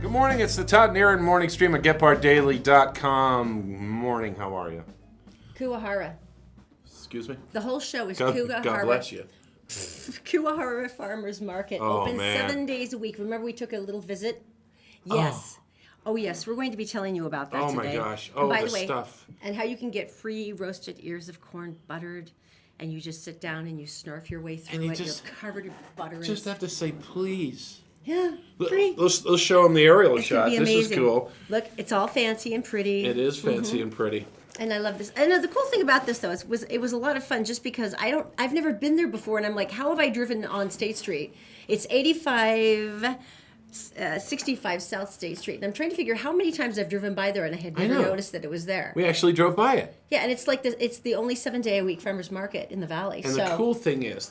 Good morning. It's the Todd and Erin Morning stream at GetBarDaily.com. Morning. How are you? Kuahara. Excuse me? The whole show is God Kuahara. bless you. Kuahara Farmers Market. Oh, Open man. 7 days a week. Remember we took a little visit? Yes. Oh, yes. We're going to be telling you about that Oh, today. my gosh. And Oh, by the the way, stuff. And how you can get free roasted ears of corn buttered. And you just sit down and you snarf your way through you it. just- You're covered in butter. Just have to say please. Yeah, free. Let's show them the aerial It's gonna shot. be This amazing. is cool. Look, it's all fancy and pretty. It is fancy and pretty. And I love this. And the cool thing about this though is it was a lot of fun just because I've never been there before, and I'm like, how have I driven on State Street? It's 65 South State Street, and I'm trying to figure how many times I've driven by there, and I had never noticed that it was there. We actually drove by it. Yeah, and it's like it's the only 7-day-a-week farmers market in the valley. And the cool thing is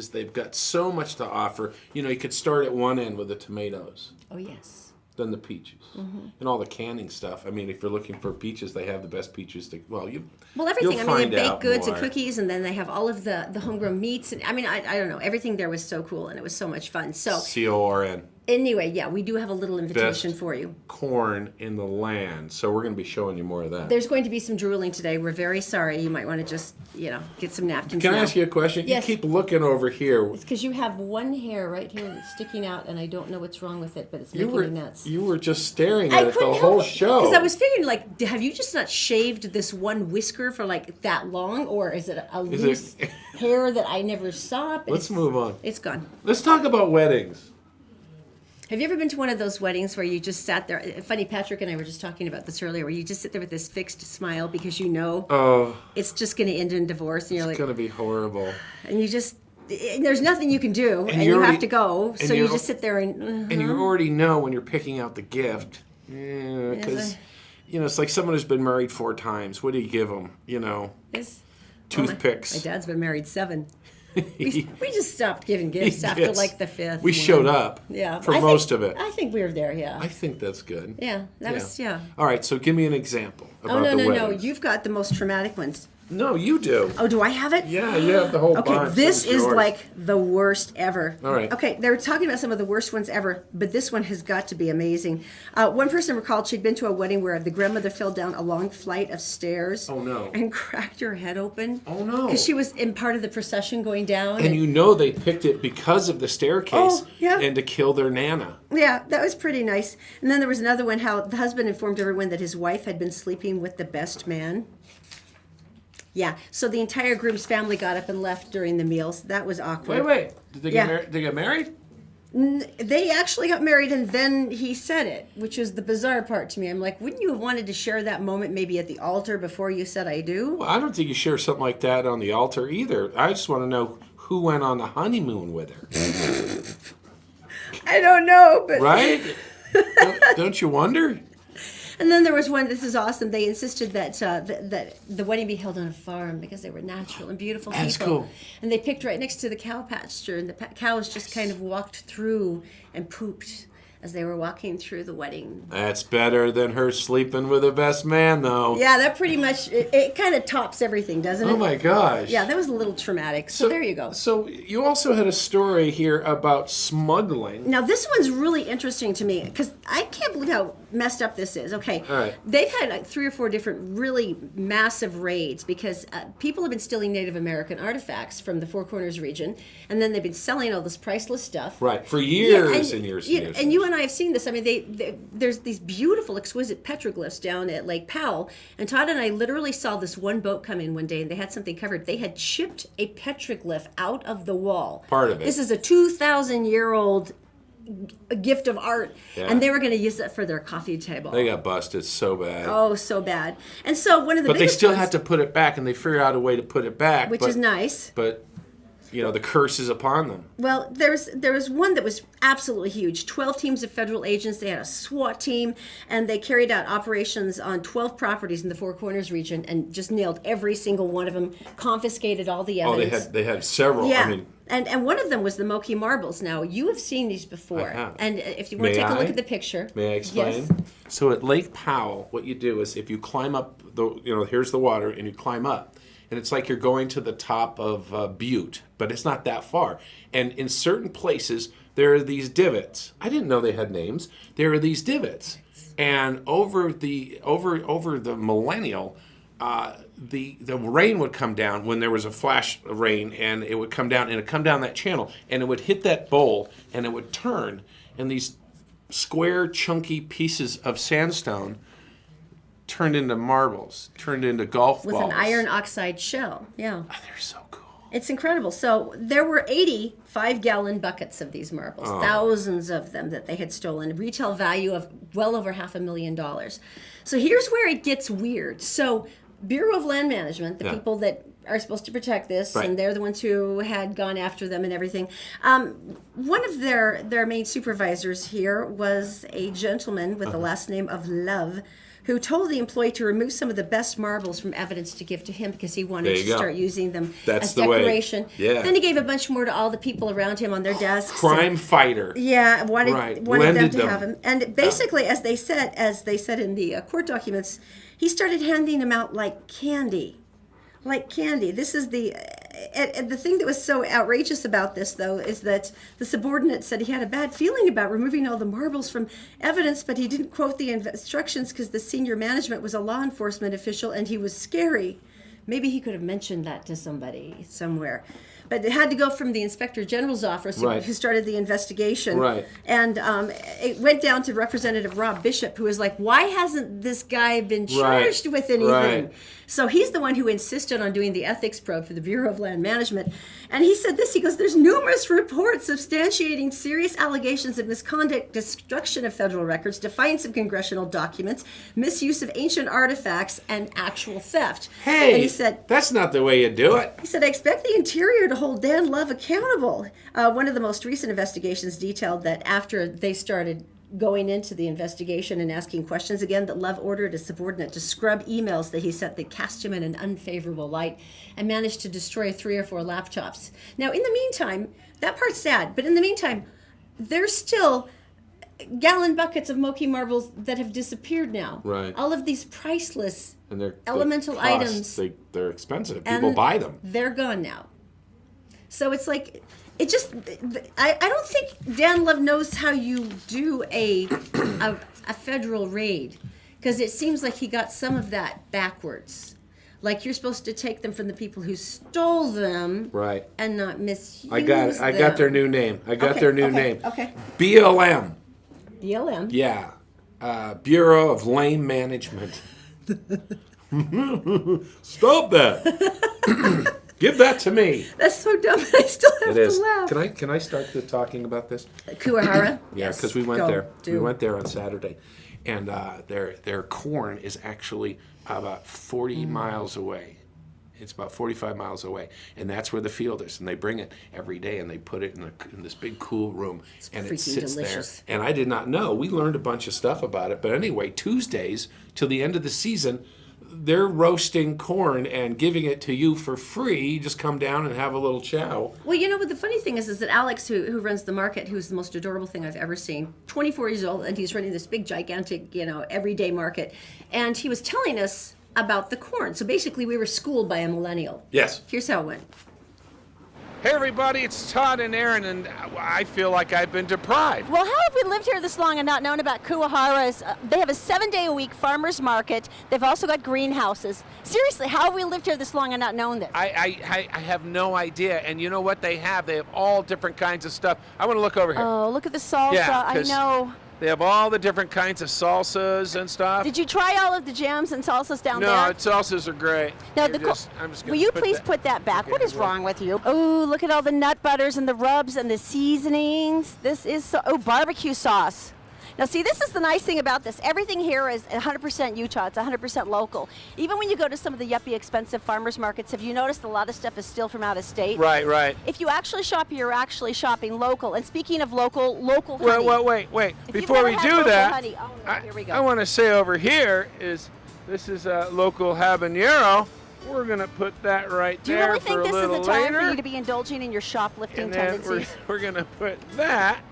they've got so much to offer. You know, you could start at one end with the tomatoes. Oh yes. Then the peaches and all the canning stuff. I mean, if you're looking for peaches, they have the best peaches. Everything. You'll I mean, they find have out baked goods more. and cookies, and then they have all of the homegrown meats. And I mean, I don't know. Everything there was so cool, and it was so much fun. So CORN. anyway, yeah, we do have a little invitation Best for you. corn in the land. So we're going to be showing you more of that. There's going to be some drooling today. We're very sorry. You might want to just, get some napkins. Can I now. ask you a question? Yes. You keep looking over here. It's because you have one hair right here that's sticking out, and I don't know what's wrong with it, but it's making me nuts. You were just staring at it the whole show. Because I was figuring, like, have you just not shaved this one whisker for like that long, or is it a loose hair that I never saw? But Let's move on. It's gone. Let's talk about weddings. Have you ever been to one of those weddings where you just sat there? Funny, Patrick and I were just talking about this earlier, where you just sit there with this fixed smile because it's just going to end in divorce, and you're It's like, going to be horrible. and you just, there's nothing you can do, and you have to go, so you just sit there and you already know when you're picking out the gift, because it's like someone who's been married 4 times. What do you give them? Toothpicks. My dad's been married 7. We just stopped giving gifts after like the 5th. We showed up. Yeah, for most of it. I think we were there. Yeah. I think that's good. Yeah, that was. All right, so give me an example about Oh no, the no, no! weddings. You've got the most traumatic ones. No, you do. Oh, do I have it? Yeah, you have the whole bunch. Okay, this That was is yours. like the worst ever. All right. Okay, they were talking about some of the worst ones ever, but this one has got to be amazing. One person recalled she'd been to a wedding where the grandmother fell down a long flight of stairs. Oh, no. And cracked her head open. Oh, no. Because she was in part of the procession going down. And they picked it because of the staircase. Oh, yeah. And to kill their nana. Yeah, that was pretty nice. And then there was another one, how the husband informed everyone that his wife had been sleeping with the best man. Yeah, so the entire groom's family got up and left during the meals. That was awkward. Wait. Did they get married? They actually got married, and then he said it, which was the bizarre part to me. I'm like, wouldn't you have wanted to share that moment maybe at the altar before you said I do? Well, I don't think you share something like that on the altar either. I just want to know who went on the honeymoon with her. I don't know, but... Right? Don't you wonder? And then there was one, this is awesome, they insisted that that the wedding be held on a farm because they were natural and beautiful people. That's cool. And they picked right next to the cow pasture, and the cows just kind of walked through and pooped as they were walking through the wedding. That's better than her sleeping with her best man, though. Yeah, that pretty much, it kind of tops everything, doesn't it? Oh, my gosh. Yeah, that was a little traumatic. So there you go. So you also had a story here about smuggling. Now, this one's really interesting to me because I can't believe how messed up this is. Okay, All right. They've had like 3 or 4 different really massive raids because people have been stealing Native American artifacts from the Four Corners region, and then they've been selling all this priceless stuff. Right, for years and years and Yeah, years. and you and I have seen this. I mean, there's these beautiful, exquisite petroglyphs down at Lake Powell, and Todd and I literally saw this one boat come in one day, and they had something covered. They had chipped a petroglyph out of the wall. Part of it. This is a 2,000-year-old gift of art, and they were going to use that for their coffee table. They got busted so bad. Oh, so bad. And so one of the But they biggest still ones, had to put it back, and they figured out a way to put it back. which is nice. But, the curse is upon them. Well, there was one that was absolutely huge. 12 teams of federal agents. They had a SWAT team, and they carried out operations on 12 properties in the Four Corners region and just nailed every single one of them, confiscated all the evidence. Oh, they had several. Yeah. I mean, and one of them was the Moki marbles. Now, you have seen these before. I have. And if you want to May take a I? look at the picture. May I explain? Yes. So at Lake Powell, what you do is if you climb up, here's the water, and you climb up. And it's like you're going to the top of Butte, but it's not that far. And in certain places, there are these divots. I didn't know they had names. There are these divots. And over the millennial, the rain would come down when there was a flash of rain, and it would come down, and it would come down that channel, and it would hit that bowl, and it would turn, and these square, chunky pieces of sandstone turned into marbles, turned into golf balls. With an iron oxide shell, yeah. Oh, they're so cool. It's incredible. So there were 80 5-gallon buckets of these marbles, thousands of them that they had stolen, retail value of well over $500,000. So here's where it gets weird. So Bureau of Land Management, the people that are supposed to protect this, and they're the ones who had gone after them and everything. One of their main supervisors here was a gentleman with the last name of Love, who told the employee to remove some of the best marbles from evidence to give to him because he wanted to start using them as decoration. Yeah. Then he gave a bunch more to all the people around him on their desks. Crime fighter. Yeah, wanted them to have them. And basically, as they said in the court documents, he started handing them out like candy. Like candy. This is the thing that was so outrageous about this, though, is that the subordinate said he had a bad feeling about removing all the marbles from evidence, but he didn't quote the instructions because the senior management was a law enforcement official and he was scary. Maybe he could have mentioned that to somebody somewhere. But it had to go from the Inspector General's office, who started the investigation. Right. And it went down to Representative Rob Bishop, who was like, why hasn't this guy been charged with anything? Right. So he's the one who insisted on doing the ethics probe for the Bureau of Land Management. And he said this, he goes, there's numerous reports substantiating serious allegations of misconduct, destruction of federal records, defiance of congressional documents, misuse of ancient artifacts, and actual theft. Hey, and he said, that's not the way you do it. He said, I expect the Interior to hold Dan Love accountable. One of the most recent investigations detailed that after they started going into the investigation and asking questions again, that Love ordered a subordinate to scrub emails that he sent that cast him in an unfavorable light and managed to destroy 3 or 4 laptops. Now, in the meantime, that part's sad, but in the meantime, there's still gallon buckets of Moki marbles that have disappeared now. Right. All of these priceless and they're elemental items. They're expensive. People buy them. They're gone now. So it's like, it just, I don't think Dan Love knows how you do a federal raid, because it seems like he got some of that backwards. Like you're supposed to take them from the people who stole them, right, and not misuse I got it. them. I got their new name. Okay. BLM. BLM. Yeah. Bureau of Lane Management. Stop that. Give that to me. That's so dumb. I still have to laugh. Can I start talking about this? Kuahara? Yeah, because we went there. We went there on Saturday, and their corn is actually about 40 miles away. It's about 45 miles away, and that's where the field is. And they bring it every day, and they put it in this big cool room, and it sits delicious there. And I did not know. We learned a bunch of stuff about it. But anyway, Tuesdays till the end of the season, they're roasting corn and giving it to you for free. You just come down and have a little chow. Well, you know what the funny thing is that Alex, who runs the market, who's the most adorable thing I've ever seen, 24 years old, and he's running this big, gigantic, everyday market. And he was telling us about the corn. So basically, we were schooled by a millennial. Yes. Here's how it went. Hey everybody, it's Todd and Erin, and I feel like I've been deprived. Well, how have we lived here this long and not known about Kuahara's? They have a 7-day-a-week farmer's market. They've also got greenhouses. Seriously, how have we lived here this long and not known this? I have no idea, and you know what they have? They have all different kinds of stuff. I want to look over here. Oh, look at the salsa. Yeah, I know. They have all the different kinds of salsas and stuff. Did you try all of the jams and salsas down there? No, salsas are great. No, I'm just gonna will you please put that back? Okay, what is wrong with you? Oh, look at all the nut butters and the rubs and the seasonings. This is barbecue sauce. Now, see, this is the nice thing about this. Everything here is 100% Utah. It's 100% local. Even when you go to some of the yuppie expensive farmers markets, have you noticed a lot of stuff is still from out of state? Right. If you actually shop here, you're actually shopping local. And speaking of local honey. Wait. If Before we do that, honey, here we go. I want to say over here this is a local habanero. We're going to put that right Do you there really think this is the time later. for you to be indulging in your shoplifting And then tendencies? we're going to put that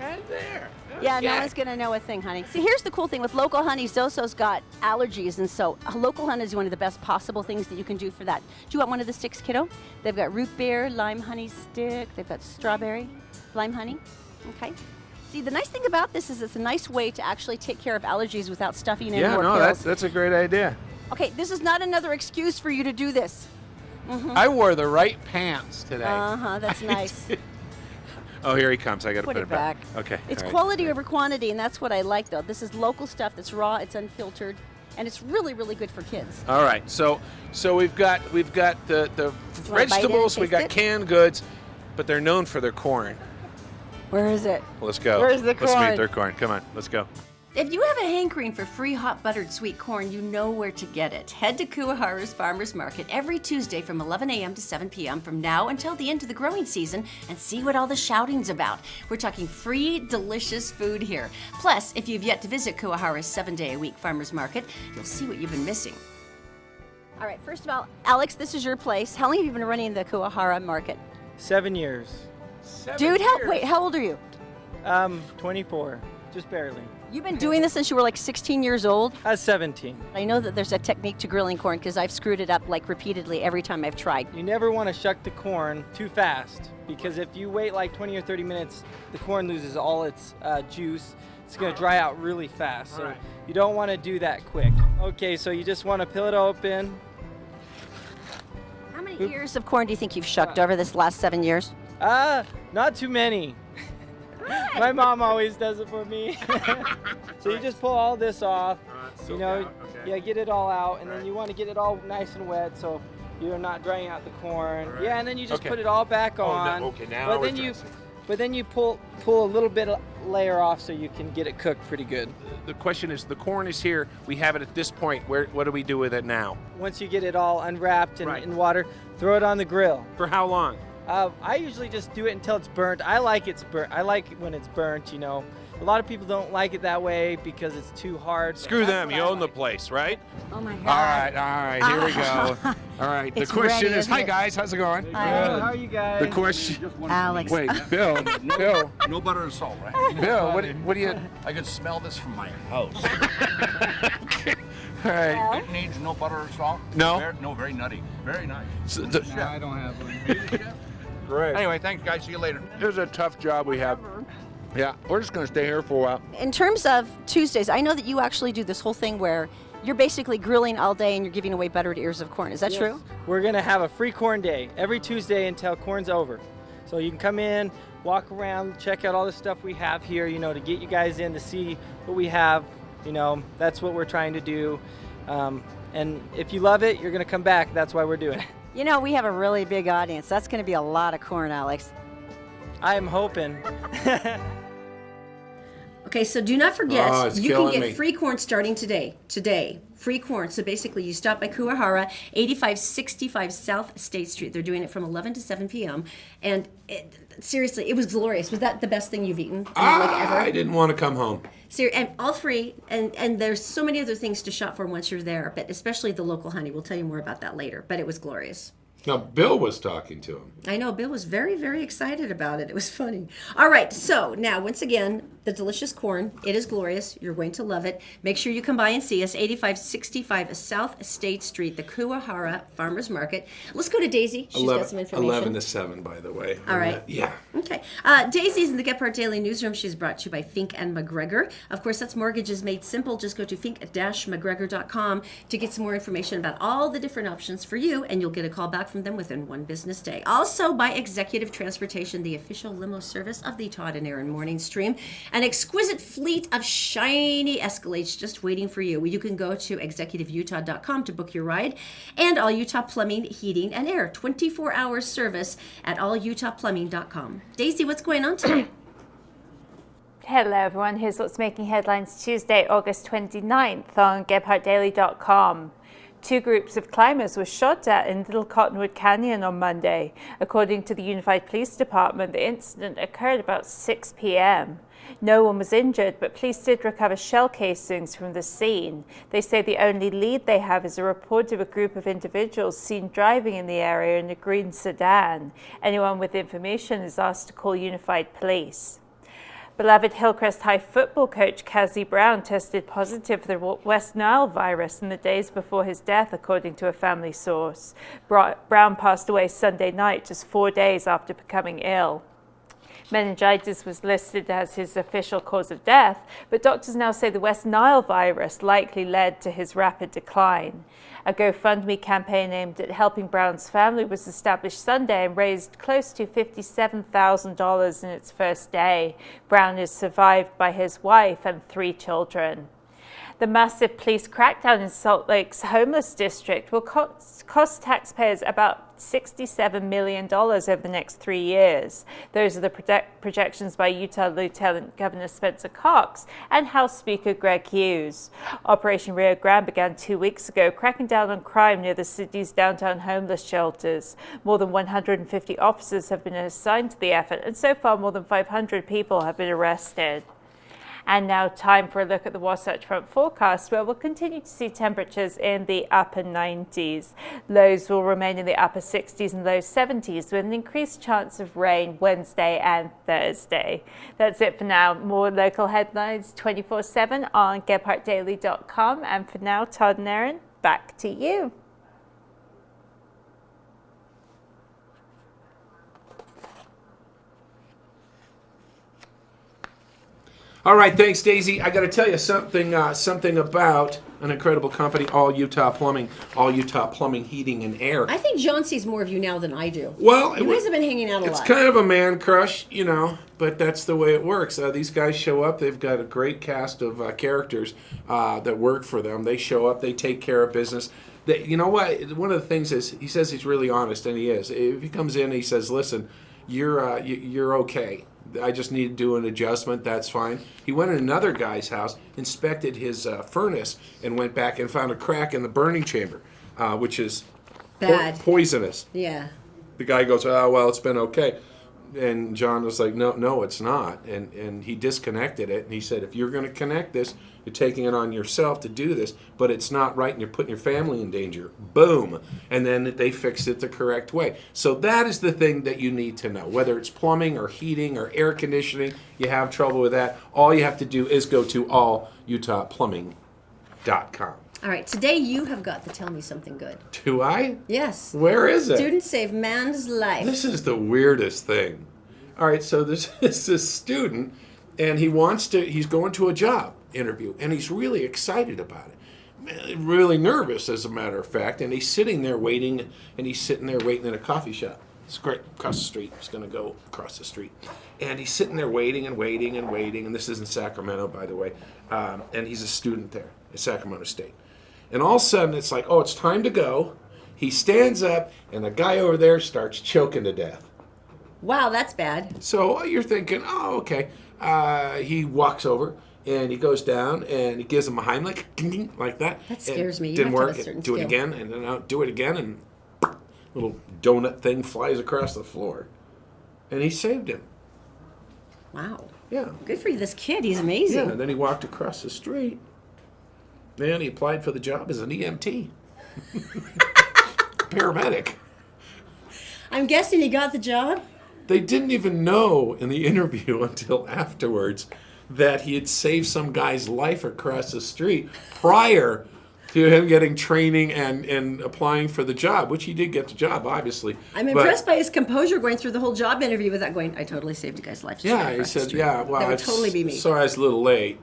right there. Yeah, Okay. no one's going to know a thing, honey. See, here's the cool thing. With local honey, Zoso's got allergies, and so local honey is one of the best possible things that you can do for that. Do you want one of the sticks, kiddo? They've got root beer, lime honey stick. They've got strawberry, lime honey. Okay. See, the nice thing about this is it's a nice way to actually take care of allergies without stuffing in Yeah, more no, pills. that's a great idea. Okay, this is not another excuse for you to do this. I wore the right pants today. That's nice. Oh, here he comes. I got to Put put it back. Okay. It's all right. quality over quantity, and that's what I like, though. This is local stuff that's raw, it's unfiltered, and it's really, really good for kids. All right. So we've got the wanna bite vegetables, it and we got taste it? canned goods, but they're known for their corn. Where is it? Let's go. Where's the Let's meet corn? their corn. Come on. Let's go. If you have a hankering for free hot buttered sweet corn, you know where to get it. Head to Kuahara's Farmers Market every Tuesday from 11 a.m. to 7 p.m. from now until the end of the growing season and see what all the shouting's about. We're talking free, delicious food here. Plus, if you've yet to visit Kuahara's 7-day-a-week Farmers Market, you'll see what you've been missing. All right, first of all, Alex, this is your place. How long have you been running the Kuahara Market? 7 years. Dude, how old are you? 24, just barely. You've been doing this since you were like 16 years old? I was 17. I know that there's a technique to grilling corn because I've screwed it up like repeatedly every time I've tried. You never want to shuck the corn too fast because if you wait like 20 or 30 minutes, the corn loses all its juice. It's going to dry out really fast, so you don't want to do that quick. Okay, so you just want to peel it open. How many ears of corn do you think you've shucked over this last 7 years? Not too many. My mom always does it for me. So you just pull all this off, you know, yeah, get it all out, and then you want to get it all nice and wet so you're not drying out the corn. Yeah, and then you just put it all back on. okay, now but we're then dressing. but then you pull a little bit of layer off so you can get it cooked pretty good. The question is, the corn is here. We have it at this point. What do we do with it now? Once you get it all unwrapped and Right. in water, throw it on the grill. For how long? I usually just do it until it's burnt. I like it's burnt. I like it when it's burnt, you know. A lot of people don't like it that way because it's too hard. but Screw that's them. what You I own the like. place, right? Oh my God. All right. Here we go. All right. The It's question ready, is, isn't hi it? guys, how's it going? Good. How are you guys? The question. Alex. Wait, Bill. No butter and salt, right? Bill. What do you? I can smell this from my house. All right. It needs no butter or salt. No? No, very nutty. Very nice. So I don't have one. Great. Anyway, thanks, guys. See you later. Here's a tough job we have. Yeah, we're just gonna stay here for a while. In terms of Tuesdays, I know that you actually do this whole thing where you're basically grilling all day and you're giving away buttered ears of corn. Is that true? We're going to have a free corn day every Tuesday until corn's over. So you can come in, walk around, check out all the stuff we have here, you know, to get you guys in to see what we have. You know, that's what we're trying to do. And if you love it, you're going to come back. That's why we're doing it. You know, we have a really big audience. That's going to be a lot of corn, Alex. I'm hoping. Okay, so do not forget, Oh, it's you can killing get me. free corn starting today. Free corn. So basically, you stop by Kuahara, 8565 South State Street. They're doing it from 11 to 7 p.m. And seriously, it was glorious. Was that the best thing you've eaten? Ever? I didn't want to come home. And all free. And there's so many other things to shop for once you're there, but especially the local honey. We'll tell you more about that later. But it was glorious. Now, Bill was talking to him. I know, Bill was very, very excited about it. It was funny. All right, so now, once again, the delicious corn. It is glorious. You're going to love it. Make sure you come by and see us, 8565 South State Street, the Kuahara Farmers Market. Let's go to Daisy. She's got some information. 11 to 7, by the way. All right. Yeah. Okay. Daisy's in the Gephardt Daily Newsroom. She's brought to you by Fink and McGregor. Of course, that's mortgages made simple. Just go to fink-mcgregor.com to get some more information about all the different options for you, and you'll get a call back from them within one business day. Also by Executive Transportation, the official limo service of the Todd and Erin Morning Stream. An exquisite fleet of shiny Escalades just waiting for you. You can go to executiveutah.com to book your ride. And All Utah Plumbing, Heating, and Air. 24-hour service at allutahplumbing.com. Daisy, what's going on today? Hello everyone, here's what's making headlines Tuesday, August 29th on GephartDaily.com. 2 groups of climbers were shot at in Little Cottonwood Canyon on Monday. According to the Unified Police Department, the incident occurred about 6 p.m. No one was injured, but police did recover shell casings from the scene. They say the only lead they have is a report of a group of individuals seen driving in the area in a green sedan. Anyone with information is asked to call Unified Police. Beloved Hillcrest High football coach Kazi Brown tested positive for the West Nile virus in the days before his death, according to a family source. Brown passed away Sunday night, just 4 days after becoming ill. Meningitis was listed as his official cause of death, but doctors now say the West Nile virus likely led to his rapid decline. A GoFundMe campaign aimed at helping Brown's family was established Sunday and raised close to $57,000 in its first day. Brown is survived by his wife and 3 children. The massive police crackdown in Salt Lake's homeless district will cost taxpayers about $67 million over the next 3 years. Those are the projections by Utah Lieutenant Governor Spencer Cox and House Speaker Greg Hughes. Operation Rio Grande began 2 weeks ago, cracking down on crime near the city's downtown homeless shelters. More than 150 officers have been assigned to the effort, and so far more than 500 people have been arrested. And now time for a look at the Wasatch Front forecast, where we'll continue to see temperatures in the upper 90s. Lows will remain in the upper 60s and low 70s, with an increased chance of rain Wednesday and Thursday. That's it for now. More local headlines 24/7 on GebhardtDaily.com. And for now, Todd and Erin, back to you. All right, thanks, Daisy. I got to tell you something about an incredible company, All Utah Plumbing, Heating and Air. I think John sees more of you now than I do. Well, You guys have been hanging out a it's lot. kind of a man crush, but that's the way it works. These guys show up. They've got a great cast of characters that work for them. They show up. They take care of business. You know what? One of the things is he says he's really honest, and he is. If he comes in and he says, listen, you're okay. I just need to do an adjustment. That's fine. He went in another guy's house, inspected his furnace, and went back and found a crack in the burning chamber, which is Bad. Poisonous. Yeah. The guy goes, oh, well, it's been okay. And John was like, no, it's not. And he disconnected it. And he said, if you're going to connect this, you're taking it on yourself to do this, but it's not right and you're putting your family in danger. Boom. And then they fixed it the correct way. So that is the thing that you need to know. Whether it's plumbing or heating or air conditioning, you have trouble with that, all you have to do is go to allutahplumbing.com. All right, today you have got to tell me something good. Do I? Yes. Where is it? Students save man's life. This is the weirdest thing. All right, so this is this student, and he's going to a job interview, and he's really excited about it. Really nervous, as a matter of fact, and he's sitting there waiting, in a coffee shop. It's great, across the street. He's going to go across the street. And he's sitting there waiting, and this is in Sacramento, by the way, and he's a student there at Sacramento State. And all of a sudden, it's like, oh, it's time to go. He stands up, and the guy over there starts choking to death. Wow, that's bad. So you're thinking, oh, okay. He walks over, and he goes down, and he gives him a Heimlich, like that. That scares me. You Didn't have to have work. a certain Do it skill. again, and then I'll do it again, and little donut thing flies across the floor. And he saved him. Wow. Yeah. Good for you, this kid. He's amazing. Yeah, and then he walked across the street. Then he applied for the job as an EMT. Paramedic. I'm guessing he got the job? They didn't even know in the interview until afterwards that he had saved some guy's life across the street prior to him getting training and applying for the job, which he did get the job, obviously. I'm impressed by his composure going through the whole job interview without going, I totally saved a guy's life. just Yeah, right he across the said, street." yeah, well, That would totally be me. Sorry I was a little late.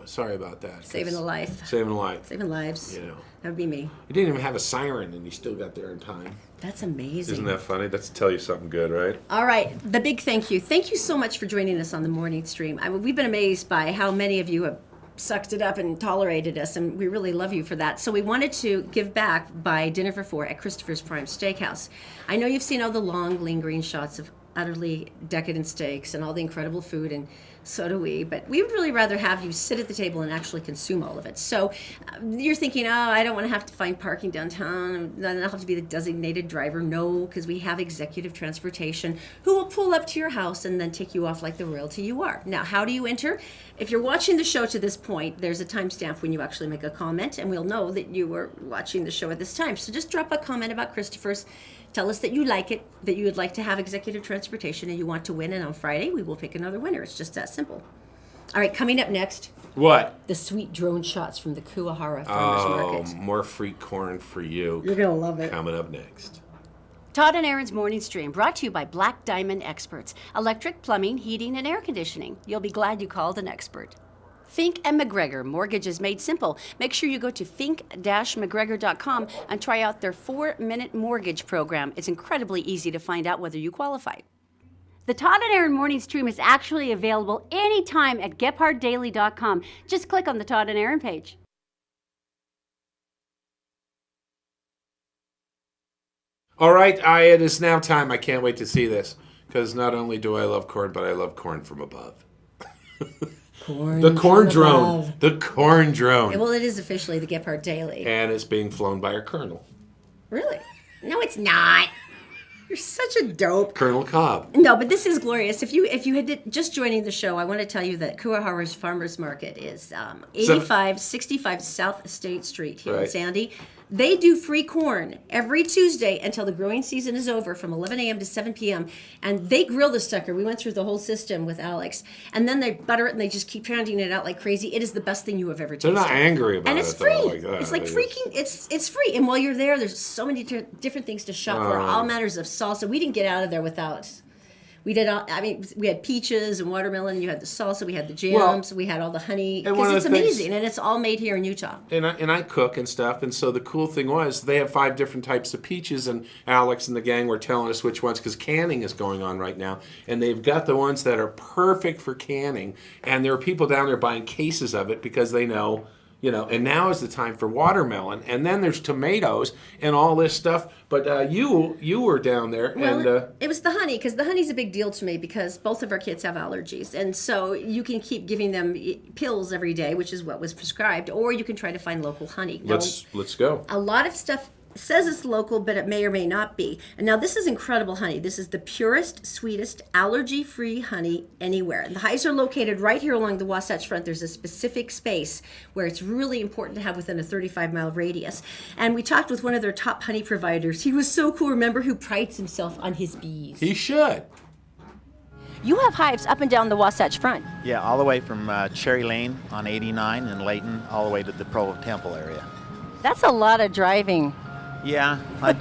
Sorry about that. Saving a life. Saving a life. Saving lives. You know. That would be me. He didn't even have a siren, and he still got there in time. That's amazing. Isn't that funny? That's to tell you something good, right? All right, the big thank you. Thank you so much for joining us on the morning stream. We've been amazed by how many of you have sucked it up and tolerated us, and we really love you for that. So we wanted to give back by dinner for 4 at Christopher's Prime Steakhouse. I know you've seen all the long, lingering shots of utterly decadent steaks and all the incredible food, and so do we, but we would really rather have you sit at the table and actually consume all of it. So you're thinking, oh, I don't want to have to find parking downtown, I don't have to be the designated driver. No, because we have executive transportation who will pull up to your house and then take you off like the royalty you are. Now, how do you enter? If you're watching the show to this point, there's a timestamp when you actually make a comment, and we'll know that you were watching the show at this time. So just drop a comment about Christopher's. Tell us that you like it, that you would like to have executive transportation, and you want to win. And on Friday, we will pick another winner. It's just that simple. All right, coming up next, What? the sweet drone shots from the Kuahara Farmers Market. More free corn for you. You're going to love it. Coming up next. Todd and Erin's Morning Stream, brought to you by Black Diamond Experts. Electric, plumbing, heating, and air conditioning. You'll be glad you called an expert. Fink and McGregor, mortgages made simple. Make sure you go to fink-mcgregor.com and try out their 4-minute mortgage program. It's incredibly easy to find out whether you qualify. The Todd and Erin Morning Stream is actually available anytime at gephardtdaily.com. Just click on the Todd and Erin page. All right, it is now time. I can't wait to see this because not only do I love corn, but I love corn from above. The corn drone. The corn drone. Well, it is officially the Gephardt Daily. And it's being flown by our colonel. Really? No, it's not. You're such a dope. Colonel Cobb. No, but this is glorious. If you had just joining the show, I want to tell you that Kuahara's Farmers Market is 8565 South State Street here in Sandy. They do free corn every Tuesday until the growing season is over from 11 a.m. to 7 p.m. And they grill the sucker. We went through the whole system with Alex. And then they butter it and they just keep pounding it out like crazy. It is the best thing you have ever tasted. They're not angry about it. And it's free. Like that. It's like freaking, it's free. And while you're there, there's so many different things to shop for. All manners of salsa. We didn't get out of there without... We did all, I mean, we had peaches and watermelon. You had the salsa. We had the jams. We had all the honey. Because it's amazing, and it's all made here in Utah. And I cook and stuff, and so the cool thing was they have 5 different types of peaches, and Alex and the gang were telling us which ones, because canning is going on right now, and they've got the ones that are perfect for canning, and there are people down there buying cases of it because they know, and now is the time for watermelon, and then there's tomatoes and all this stuff. But you were down there, and it was the honey, because the honey's a big deal to me because both of our kids have allergies, and so you can keep giving them pills every day, which is what was prescribed, or you can try to find local honey. Let's go. A lot of stuff says it's local, but it may or may not be. And now this is incredible honey. This is the purest, sweetest, allergy-free honey anywhere. And the hives are located right here along the Wasatch Front. There's a specific space where it's really important to have within a 35-mile radius. And we talked with one of their top honey providers. He was so cool, remember, who prides himself on his bees. He should. You have hives up and down the Wasatch Front. Yeah, all the way from Cherry Lane on 89 in Layton, all the way to the Provo Temple area. That's a lot of driving. Yeah, I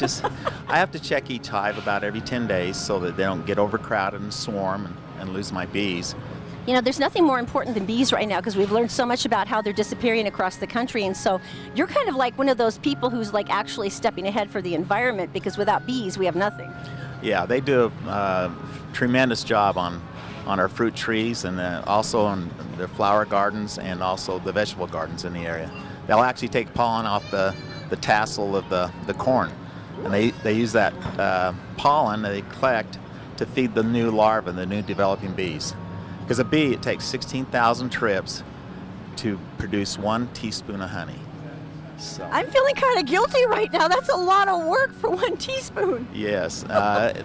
have to check each hive about every 10 days so that they don't get overcrowded and swarm and lose my bees. There's nothing more important than bees right now because we've learned so much about how they're disappearing across the country. And so you're kind of like one of those people who's like actually stepping ahead for the environment, because without bees, we have nothing. Yeah, they do a tremendous job on our fruit trees and also on the flower gardens and also the vegetable gardens in the area. They'll actually take pollen off the tassel of the corn, and they use that pollen that they collect to feed the new larvae, the new developing bees. Because a bee, it takes 16,000 trips to produce 1 teaspoon of honey. So, I'm feeling kind of guilty right now. That's a lot of work for 1 teaspoon. Yes,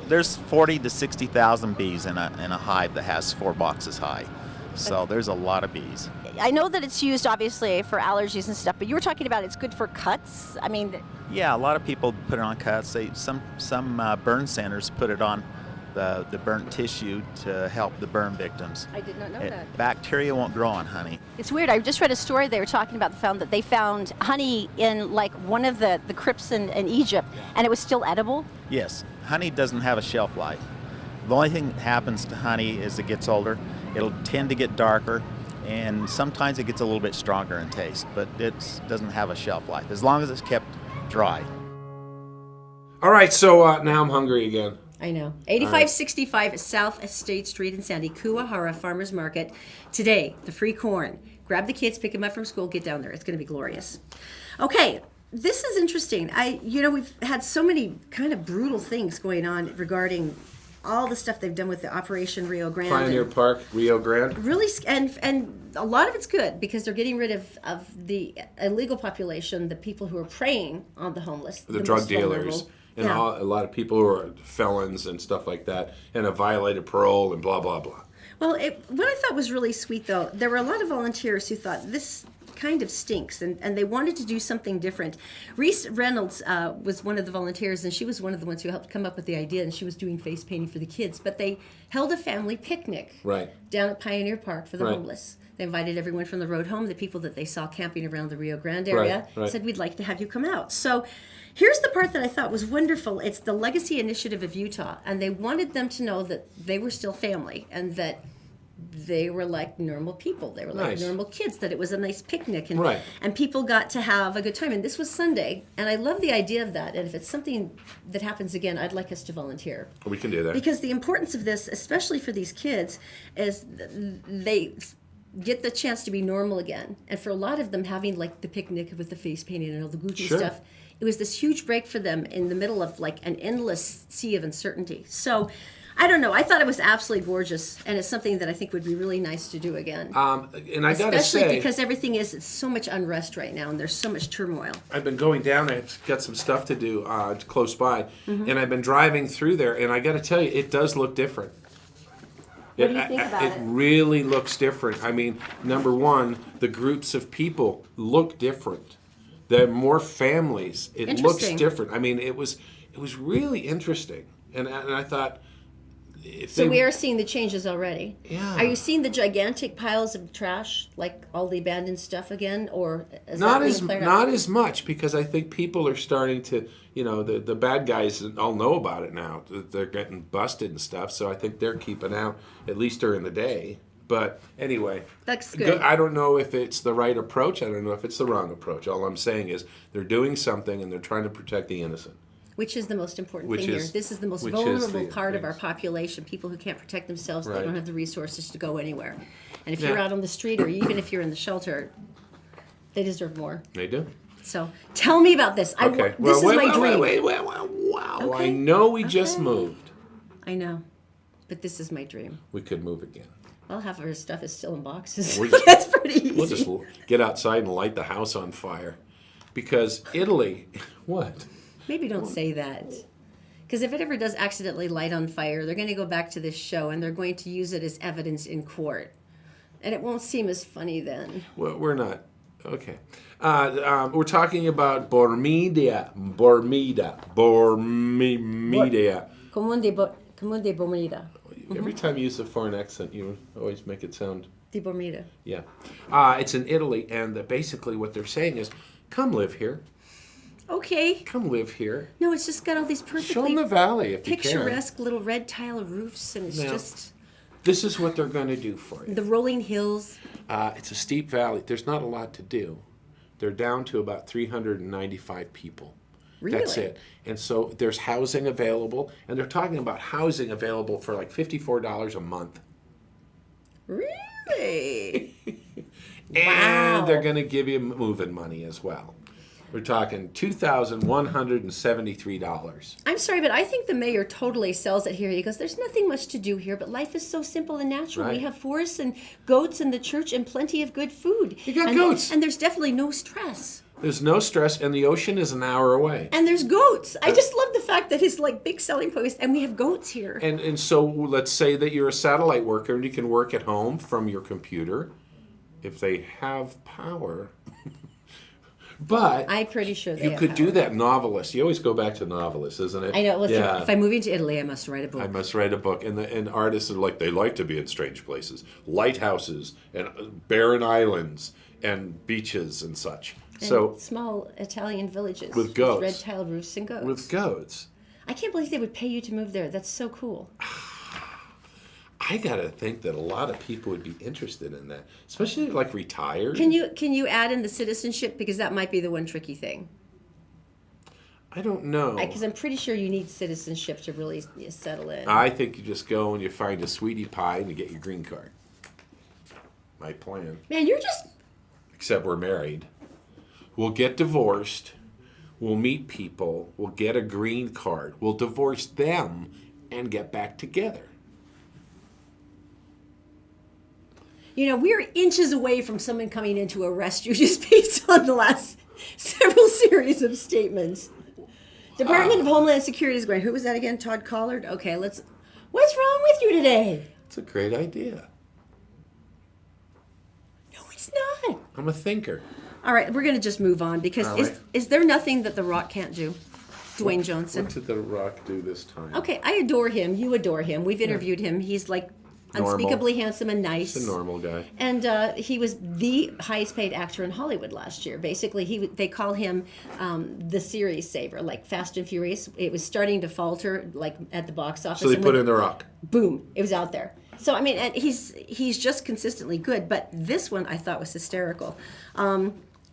there's 40 to 60,000 bees in a hive that has 4 boxes high. So there's a lot of bees. I know that it's used obviously for allergies and stuff, but you were talking about it's good for cuts. I mean, yeah, a lot of people put it on cuts. Some burn centers put it on the burnt tissue to help the burn victims. I did not know that. Bacteria won't grow on honey. It's weird. I just read a story they were talking about that they found honey in like one of the crypts in Egypt, and it was still edible. Yes, honey doesn't have a shelf life. The only thing that happens to honey as it gets older, it'll tend to get darker, and sometimes it gets a little bit stronger in taste, but it doesn't have a shelf life as long as it's kept dry. All right, so now I'm hungry again. I know. 8565 South State Street in Sandy, Kuahara Farmers Market. Today, the free corn. Grab the kids, pick them up from school, get down there. It's going to be glorious. Okay, this is interesting. We've had so many kind of brutal things going on regarding all the stuff they've done with the Operation Rio Grande. Pioneer Park, Rio Grande. Really, and a lot of it's good because they're getting rid of the illegal population, the people who are preying on the homeless. The drug most dealers. vulnerable. And a lot of people who are felons and stuff like that and have violated parole and blah, blah, blah. Well, what I thought was really sweet, though, there were a lot of volunteers who thought this kind of stinks, and they wanted to do something different. Reese Reynolds was one of the volunteers, and she was one of the ones who helped come up with the idea, and she was doing face painting for the kids. But they held a family picnic down at Pioneer Park for the homeless. They invited everyone from the road home, the people that they saw camping around the Rio Grande area, said, we'd like to have you come out. So Here's the part that I thought was wonderful. It's the Legacy Initiative of Utah, and they wanted them to know that they were still family and that they were like normal people. They were like Nice. normal kids, that it was a nice picnic and, Right. and people got to have a good time. And this was Sunday, and I love the idea of that. And if it's something that happens again, I'd like us to volunteer. We can do that. Because the importance of this, especially for these kids, is they get the chance to be normal again. And for a lot of them, having like the picnic with the face painting and all the goofy Sure. stuff, it was this huge break for them in the middle of like an endless sea of uncertainty. So I don't know. I thought it was absolutely gorgeous, and it's something that I think would be really nice to do again. And I gotta Especially say, because everything is, it's so much unrest right now, and there's so much turmoil. I've been going down. I've got some stuff to do close by, Mm-hmm. and I've been driving through there. And I got to tell you, it does look different. What do you think about it? It really looks different. I mean, number one, the groups of people look different. There are more families. It looks Interesting. different. I mean, it was really interesting. And I thought, if So they, we are seeing the changes already. Yeah. Are you seeing the gigantic piles of trash, like all the abandoned stuff again, or is not that being as cleared not out? as much, because I think people are starting to, the bad guys all know about it now. They're getting busted and stuff, so I think they're keeping out at least during the day. But anyway, That's good. I don't know if it's the right approach. I don't know if it's the wrong approach. All I'm saying is they're doing something and they're trying to protect the innocent. Which is the most important Which thing here. is- This is the most which is vulnerable the part of our things. population. People who can't protect themselves, they Right. don't have the resources to go anywhere. And if you're Yeah. out on the street, or even if you're in the shelter, they deserve more. They do. So tell me about this. Okay. This is my dream. Wait. Wow. Okay. I know we just Okay. moved. I know, but this is my dream. We could move again. Well, half of our stuff is still in boxes. We're just- That's pretty easy. We'll just get outside and light the house on fire. Because Italy, what? Maybe don't say that. Because if it ever does accidentally light on fire, they're going to go back to this show and they're going to use it as evidence in court. And it won't seem as funny then. Well, we're not. Okay. We're talking about Bormida. Bormida. Comune de Bormida. Every time you use a foreign accent, you always make it sound. Di Bormida. Yeah. It's in Italy, and basically what they're saying is, come live here. Okay. Come live here. No, it's just got all these Show perfectly them the valley if you can. picturesque little red tile roofs, and it's Now, just This is what they're going to do for you. the rolling hills. It's a steep valley. There's not a lot to do. They're down to about 395 people. That's Really? it. And so there's housing available, and they're talking about housing available for like $54 a month. Really? And Wow. they're going to give you moving money as well. We're talking $2,173. I'm sorry, but I think the mayor totally sells it here. He goes, there's nothing much to do here, but life is so simple and natural. Right. We have forests and goats in the church and plenty of good food. You got and, goats. And there's definitely no stress. There's no stress, and the ocean is an hour away. And there's goats. I just love the fact that his like big selling point is, and we have goats here. And so let's say that you're a satellite worker and you can work at home from your computer if they have power. But I'm pretty sure they you have could do power. that. Novelist. You always go back to novelists, isn't it? I know. Well, Yeah. if I'm moving to Italy, I must write a book. I must write a book. And artists are like, they like to be in strange places. Lighthouses and barren islands and beaches and such. And So small Italian villages With goats. red tile roofs and goats. with goats, I can't believe they would pay you to move there. That's so cool. I gotta think that a lot of people would be interested in that, especially like retired. Can you add in the citizenship, because that might be the one tricky thing? I don't know. Because I'm pretty sure you need citizenship to really settle in. I think you just go and you find a sweetie pie and you get your green card. My plan. Man, you're just Except we're married. We'll get divorced. We'll meet people. We'll get a green card. We'll divorce them and get back together. we're inches away from someone coming in to arrest you just based on the last several series of statements. Department of Homeland Security is going, who was that again? Todd Collard? Okay, what's wrong with you today? It's a great idea. No, it's not. I'm a thinker. All right, we're going to just move on, because All is right. is there nothing that The Rock can't do? Dwayne Johnson. What did The Rock do this time? Okay, I adore him. You adore him. We've interviewed him. He's like unspeakably handsome and nice. He's a normal guy. And he was the highest paid actor in Hollywood last year. Basically, they call him the series saver, like Fast and Furious. It was starting to falter, like at the box office. So they and put when- in The Rock. Boom! It was out there. So I mean, and he's just consistently good. But this one I thought was hysterical.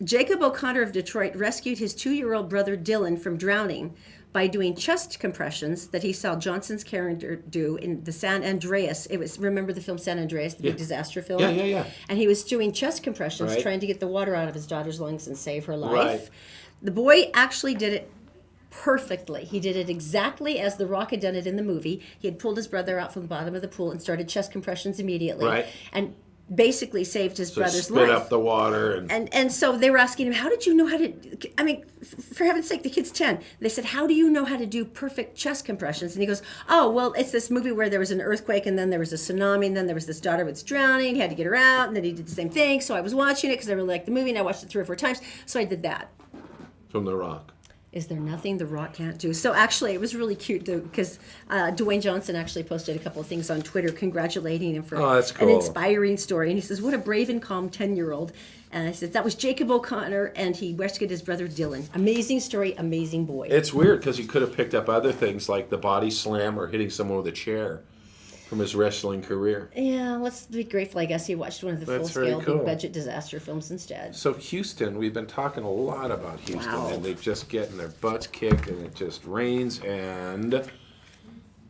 Jacob O'Connor of Detroit rescued his 2-year-old brother Dylan from drowning by doing chest compressions that he saw Johnson's character do in the San Andreas. Remember the film San Andreas, the big disaster film? Yeah. And he was doing chest compressions, Right. trying to get the water out of his daughter's lungs and save her life. Right. The boy actually did it perfectly. He did it exactly as The Rock had done it in the movie. He had pulled his brother out from the bottom of the pool and started chest compressions immediately. Right. And basically saved his So brother's spit life. up the water And so they were asking him, how did you know how to, I mean, for heaven's sake, the kid's 10. They said, how do you know how to do perfect chest compressions? And he goes, oh, well, it's this movie where there was an earthquake and then there was a tsunami and then there was this daughter that's drowning. He had to get her out and then he did the same thing. So I was watching it because I really liked the movie and I watched it 3 or 4 times. So I did that. from The Rock. Is there nothing The Rock can't do? So actually, it was really cute because Dwayne Johnson actually posted a couple of things on Twitter congratulating him for that's an cool. inspiring story. And he says, what a brave and calm 10-year-old. And I said, that was Jacob O'Connor, and he rescued his brother Dylan. Amazing story, amazing boy. It's weird because he could have picked up other things like the body slam or hitting someone with a chair from his wrestling career. Yeah, let's be grateful, I guess, he watched one of the That's very full-scale, cool. big-budget disaster films instead. So Houston, we've been talking a lot about Houston, Wow. and they're just getting their butts kicked, and it just rains, and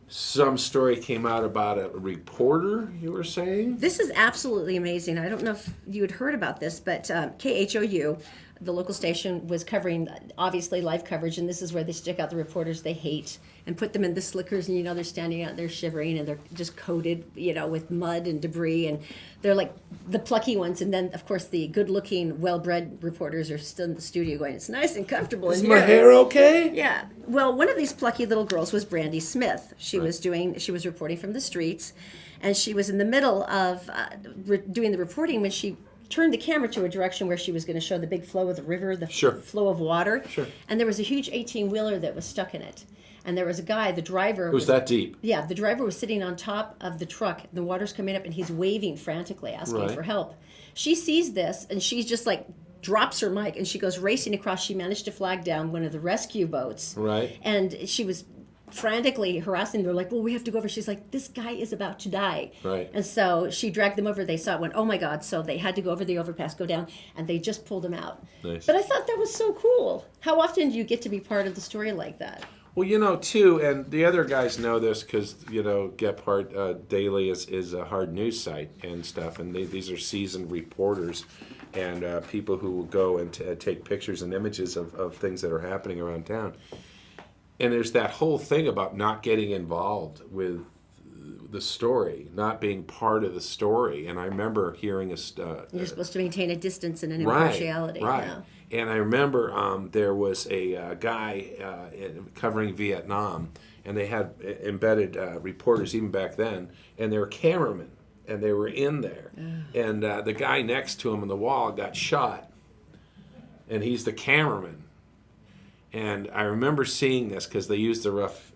some story came out about a reporter, you were saying? This is absolutely amazing. I don't know if you had heard about this, but KHOU, the local station, was covering, obviously, live coverage, and this is where they stick out the reporters they hate and put them in the slickers, and, they're standing out there shivering, and they're just coated, with mud and debris, and they're like the plucky ones, and then, of course, the good-looking, well-bred reporters are still in the studio going, it's nice and comfortable Is in my here. hair okay? Yeah. Well, one of these plucky little girls was Brandy Smith. She was reporting from the streets, and she was in the middle of doing the reporting when she turned the camera to a direction where she was going to show the big flow of the river, the Sure. flow of water. Sure. And there was a huge 18-wheeler that was stuck in it. And there was a guy, the driver. It was that deep. Yeah, the driver was sitting on top of the truck. The water's coming up, and he's waving frantically, asking Right. for help. She sees this, and she's just like drops her mic, and she goes racing across. She managed to flag down one of the rescue boats. Right. And she was frantically harassing. They're like, well, we have to go over. She's like, this guy is about to die. Right. And so she dragged them over. They saw it, went, oh my God. So they had to go over the overpass, go down, and they just pulled him out. Nice. But I thought that was so cool. How often do you get to be part of the story like that? Well, too, and the other guys know this because, Gephardt Daily is a hard news site and stuff, and these are seasoned reporters and people who will go and take pictures and images of things that are happening around town. And there's that whole thing about not getting involved with the story, not being part of the story. And I remember hearing You're supposed to maintain a distance and an right, impartiality. right. Yeah. And I remember there was a guy covering Vietnam, and they had embedded reporters even back then, and they were cameramen, and they were in there. And the guy next to him on the wall got shot, and he's the cameraman. And I remember seeing this because they used the rough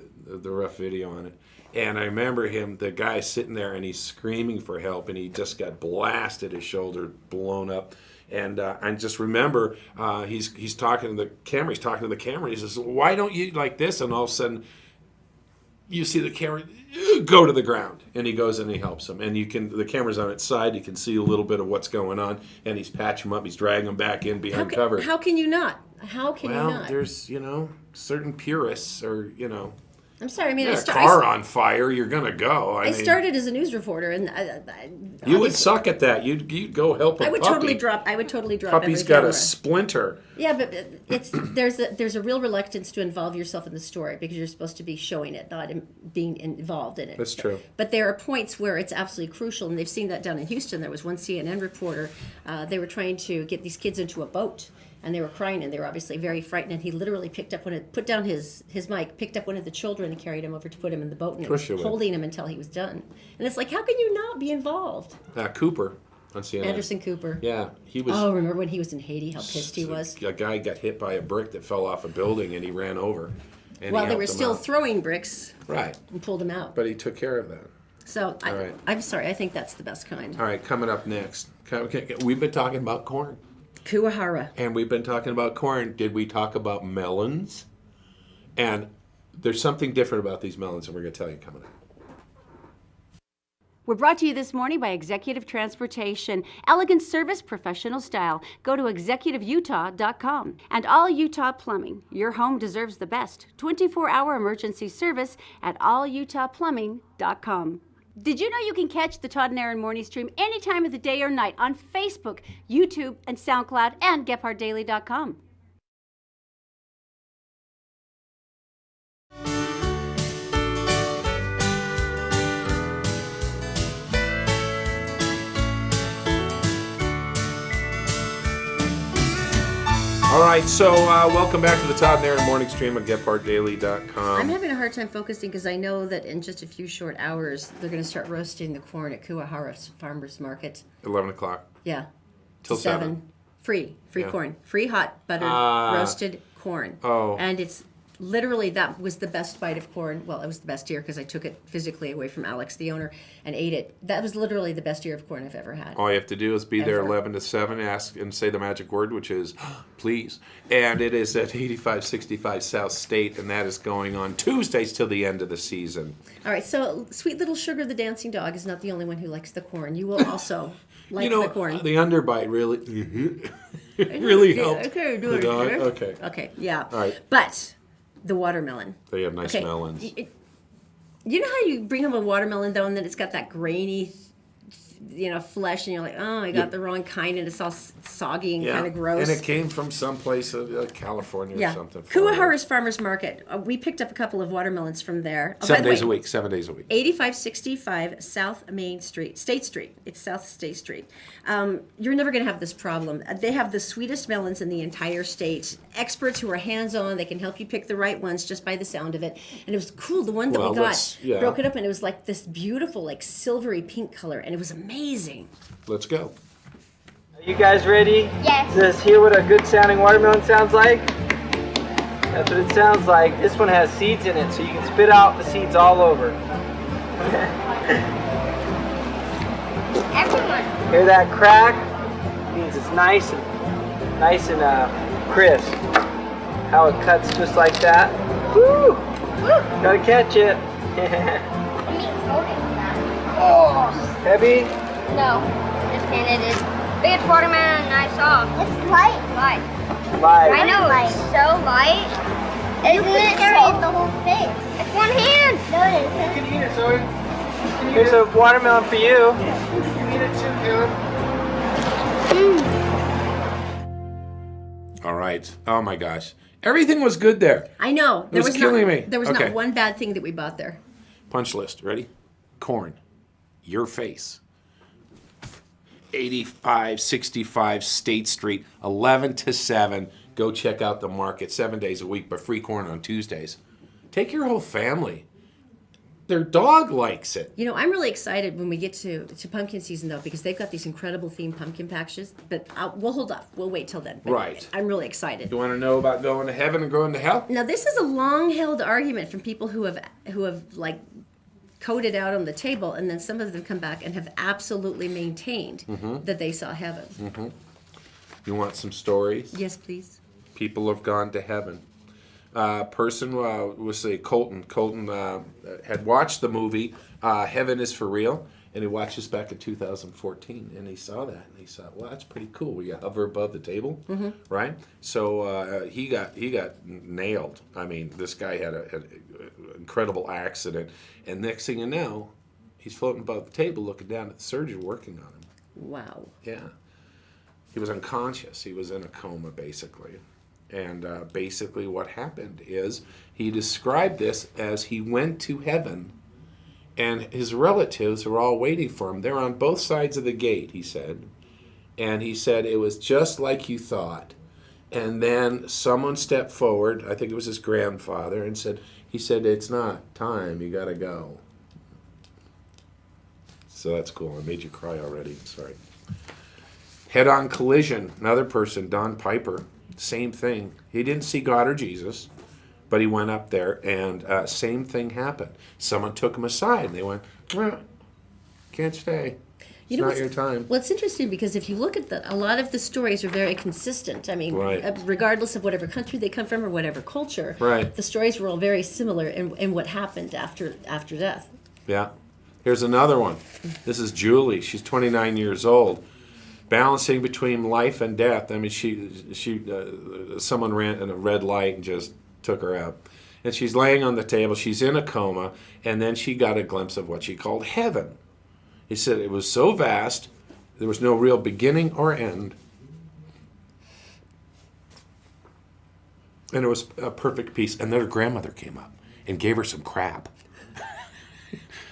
video on it. And I remember the guy sitting there, and he's screaming for help, and he just got blasted, his shoulder blown up. And I just remember he's talking to the camera. He's talking to the camera. He says, "Why don't you like this?" And all of a sudden, you see the camera go to the ground, and he goes and he helps him. And the camera's on its side. You can see a little bit of what's going on, and he's patching him up. He's dragging him back in behind cover. How can you not? How can you Well, not? there's certain purists, or I'm sorry. I mean, a car on fire, you're gonna go. I mean, started as a news reporter, and you would suck at that. You'd go help a I would puppy. totally drop. Puppy's every got camera. a splinter. Yeah, but there's a real reluctance to involve yourself in the story because you're supposed to be showing it, not being involved in it. That's true. But there are points where it's absolutely crucial, and they've seen that down in Houston. There was one CNN reporter. They were trying to get these kids into a boat, and they were crying, and they were obviously very frightened. And he literally put down his mic, picked up one of the children, and carried him over to put him in the boat, and was holding him until he was done. And it's like, how can you not be involved? Cooper on CNN. Anderson Cooper. Yeah, he was. Oh, remember when he was in Haiti? How pissed he was. A guy got hit by a brick that fell off a building, and he ran over. And While he they were helped him still out. throwing bricks. Right. And pulled him out. But he took care of that. So All right. I'm sorry, I think that's the best kind. All right, coming up next. Okay, we've been talking about corn. Kuahara. And we've been talking about corn. Did we talk about melons? And there's something different about these melons, and we're going to tell you coming up. We're brought to you this morning by Executive Transportation. Elegant service, professional style. Go to executiveutah.com. And All Utah Plumbing. Your home deserves the best. 24-hour emergency service at allutahplumbing.com. Did you know you can catch the Todd and Erin Morning stream any time of the day or night on Facebook, YouTube, and SoundCloud, and GephardtDaily.com? All right, so welcome back to the Todd and Erin Morning stream on GephardtDaily.com. I'm having a hard time focusing because I know that in just a few short hours they're going to start roasting the corn at Kuahara Farmers Market. 11 o'clock. Yeah. Till 7. Free Yeah. corn. Free hot buttered roasted corn. Oh. And it's literally, that was the best bite of corn. Well, it was the best ear because I took it physically away from Alex, the owner, and ate it. That was literally the best ear of corn I've ever had. All you have to do is be there Ever. 11 to 7, ask and say the magic word, which is please. And it is at 8565 South State, and that is going on Tuesdays till the end of the season. All right, so Sweet Little Sugar the dancing dog is not the only one who likes the corn. You will also like the corn. The underbite really, it really helped. Okay, do the it. dog. Okay. Okay, yeah. All right. But the watermelon. They have nice melons. You know how you bring home a watermelon though, and then it's got that grainy, flesh, and you're like, oh, I got the wrong kind, and it's all soggy and kind of gross. And it came from someplace, California or something. Kuahara's Farmers Market. We picked up a couple of watermelons from there. Oh, by 7 the days a way, week. 7 days a week. 8565 South Main Street, State Street. It's South State Street. You're never going to have this problem. They have the sweetest melons in the entire state. Experts who are hands-on, they can help you pick the right ones just by the sound of it. And it was cool. The one that we got, broke it up, and it was like this beautiful, like silvery pink color, and it was amazing. Let's go. Are you guys ready? Yes. Let's hear what a good sounding watermelon sounds like. That's what it sounds like. This one has seeds in it, so you can spit out the seeds all over. Everyone. Hear that crack? Means it's nice and crisp. How it cuts just like that. Woo! Gotta catch it. Oh. Heavy? No. Just kidding. It is. Big watermelon, nice off. It's light. Light. Light. I know. It's so light. Isn't it so? The whole thing. It's one hand. No, it isn't. You can eat it, Zoe. Here's a watermelon for you. You can eat it too, Caleb. All right. Oh my gosh. Everything was good there. I know. It was killing me. There was Okay. not one bad thing that we bought there. Punch list. Ready? Corn. Your face. 8565 State Street, 11 to 7. Go check out the market 7 days a week, but free corn on Tuesdays. Take your whole family. Their dog likes it. I'm really excited when we get to pumpkin season, though, because they've got these incredible themed pumpkin patches. But we'll hold off. We'll wait till then. But Right. I'm really excited. You want to know about going to heaven and going to hell? Now, this is a long-held argument from people who have like coded out on the table, and then some of them come back and have absolutely maintained that they saw heaven. You want some stories? Yes, please. People have gone to heaven. Person was Colton. Colton had watched the movie Heaven is for Real, and he watched this back in 2014, and he saw that, and he thought, well, that's pretty cool. You hover above the table, right? So he got nailed. I mean, this guy had an incredible accident, and next thing you know, he's floating above the table, looking down at the surgeon working on him. Wow. Yeah. He was unconscious. He was in a coma, basically. And basically what happened is he described this as he went to heaven, and his relatives were all waiting for him. They're on both sides of the gate, he said. And he said, it was just like you thought. And then someone stepped forward, I think it was his grandfather, and he said, it's not time, you got to go. So that's cool. I made you cry already. Sorry. Head-on collision. Another person, Don Piper. Same thing. He didn't see God or Jesus, but he went up there, and same thing happened. Someone took him aside, and they went, Can't stay. You It's know not what's- your time. Well, it's interesting because if you look at a lot of the stories are very consistent. I mean, Right. Regardless of whatever country they come from or whatever culture, Right. the stories were all very similar in what happened after death. Yeah. Here's another one. This is Julie. She's 29 years old, balancing between life and death. I mean, someone ran in a red light and just took her out. And she's laying on the table. She's in a coma, and then she got a glimpse of what she called heaven. He said it was so vast, there was no real beginning or end. And it was a perfect peace. And then her grandmother came up and gave her some crap.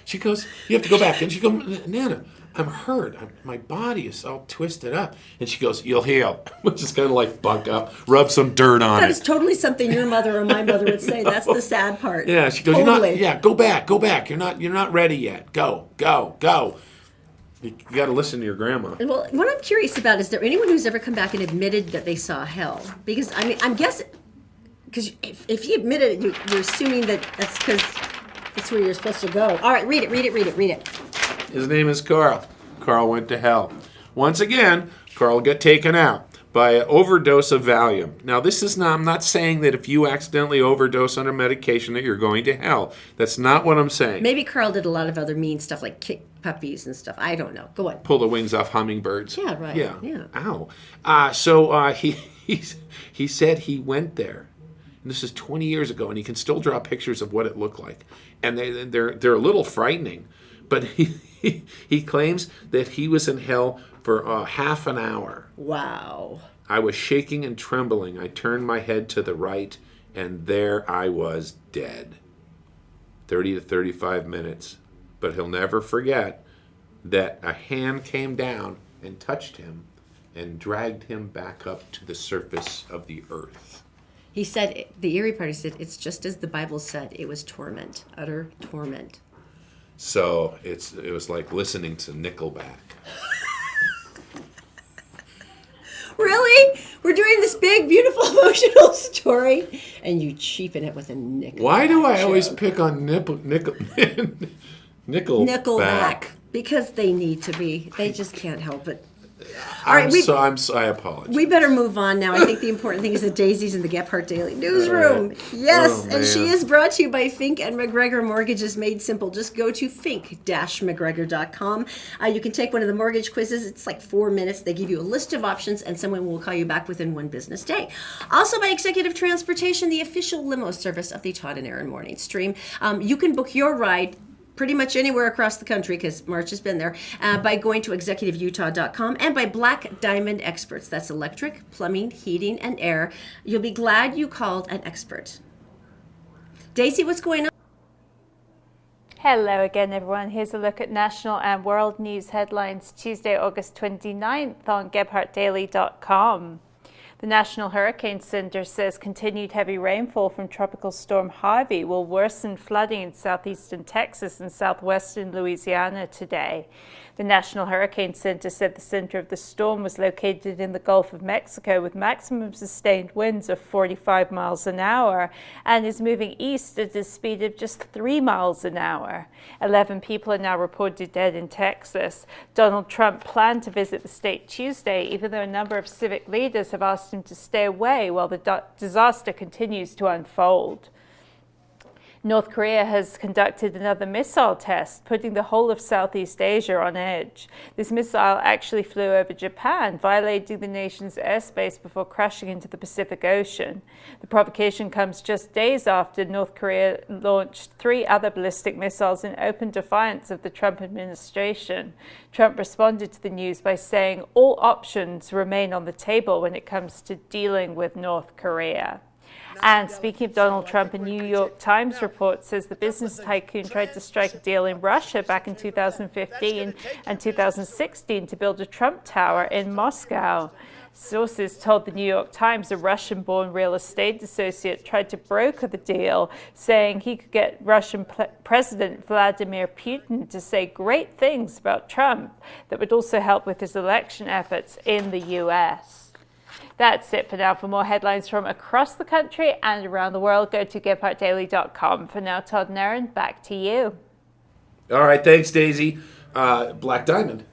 She goes, you have to go back. And she goes, Nana, I'm hurt. My body is all twisted up. And she goes, you'll heal. Which is kind of like bunk up, rub some dirt on That it. is totally something your mother or my mother would say. That's the sad part. Yeah, she goes, Totally. go back. You're not ready yet. Go. You got to listen to your grandma. Well, what I'm curious about is there anyone who's ever come back and admitted that they saw hell? Because I mean, I'm guessing because if you admitted it, you're assuming that that's because that's where you're supposed to go. All right, read it. His name is Carl. Carl went to hell. Once again, Carl got taken out by an overdose of Valium. Now, I'm not saying that if you accidentally overdose on a medication that you're going to hell. That's not what I'm saying. Maybe Carl did a lot of other mean stuff like kick puppies and stuff. I don't know. Go on. Pull the wings off hummingbirds. Yeah, right. Yeah. Ow. So he said he went there. And this is 20 years ago, and he can still draw pictures of what it looked like. And they're a little frightening. But he claims that he was in hell for half an hour. Wow. I was shaking and trembling. I turned my head to the right, and there I was dead. 30 to 35 minutes. But he'll never forget that a hand came down and touched him and dragged him back up to the surface of the earth. He said, the eerie part, he said, it's just as the Bible said, it was torment, utter torment. So it was like listening to Nickelback. Really? We're doing this big, beautiful, emotional story, and you cheapen it with a nickel. Why do I always pick on Nickelback? Because they need to be. They just can't help it. I apologize. We better move on now. I think the important thing is that Daisy's in the Gephardt Daily Newsroom. Right. Yes, Oh, and she man. is brought to you by Fink and McGregor Mortgages Made Simple. Just go to fink-mcgregor.com. You can take one of the mortgage quizzes. It's like 4 minutes. They give you a list of options, and someone will call you back within 1 business day. Also by Executive Transportation, the official limo service of the Todd and Erin Morning stream. You can book your ride pretty much anywhere across the country, because March has been there, by going to executiveutah.com and by Black Diamond Experts. That's electric, plumbing, heating, and air. You'll be glad you called an expert. Daisy, what's going on? Hello again, everyone. Here's a look at national and world news headlines Tuesday, August 29th on GephardtDaily.com. The National Hurricane Center says continued heavy rainfall from Tropical Storm Harvey will worsen flooding in southeastern Texas and southwestern Louisiana today. The National Hurricane Center said the center of the storm was located in the Gulf of Mexico with maximum sustained winds of 45 miles an hour and is moving east at a speed of just 3 miles an hour. 11 people are now reported dead in Texas. Donald Trump planned to visit the state Tuesday, even though a number of civic leaders have asked him to stay away while the disaster continues to unfold. North Korea has conducted another missile test, putting the whole of Southeast Asia on edge. This missile actually flew over Japan, violating the nation's airspace before crashing into the Pacific Ocean. The provocation comes just days after North Korea launched 3 other ballistic missiles in open defiance of the Trump administration. Trump responded to the news by saying all options remain on the table when it comes to dealing with North Korea. And speaking of Donald Trump, a New York Times report says the business tycoon tried to strike a deal in Russia back in 2015 and 2016 to build a Trump Tower in Moscow. Sources told the New York Times a Russian-born real estate associate tried to broker the deal, saying he could get Russian President Vladimir Putin to say great things about Trump that would also help with his election efforts in the U.S. That's it for now. For more headlines from across the country and around the world, go to GepHardtDaily.com. For now, Todd and Erin, back to you. All right, thanks, Daisy. Black Diamond.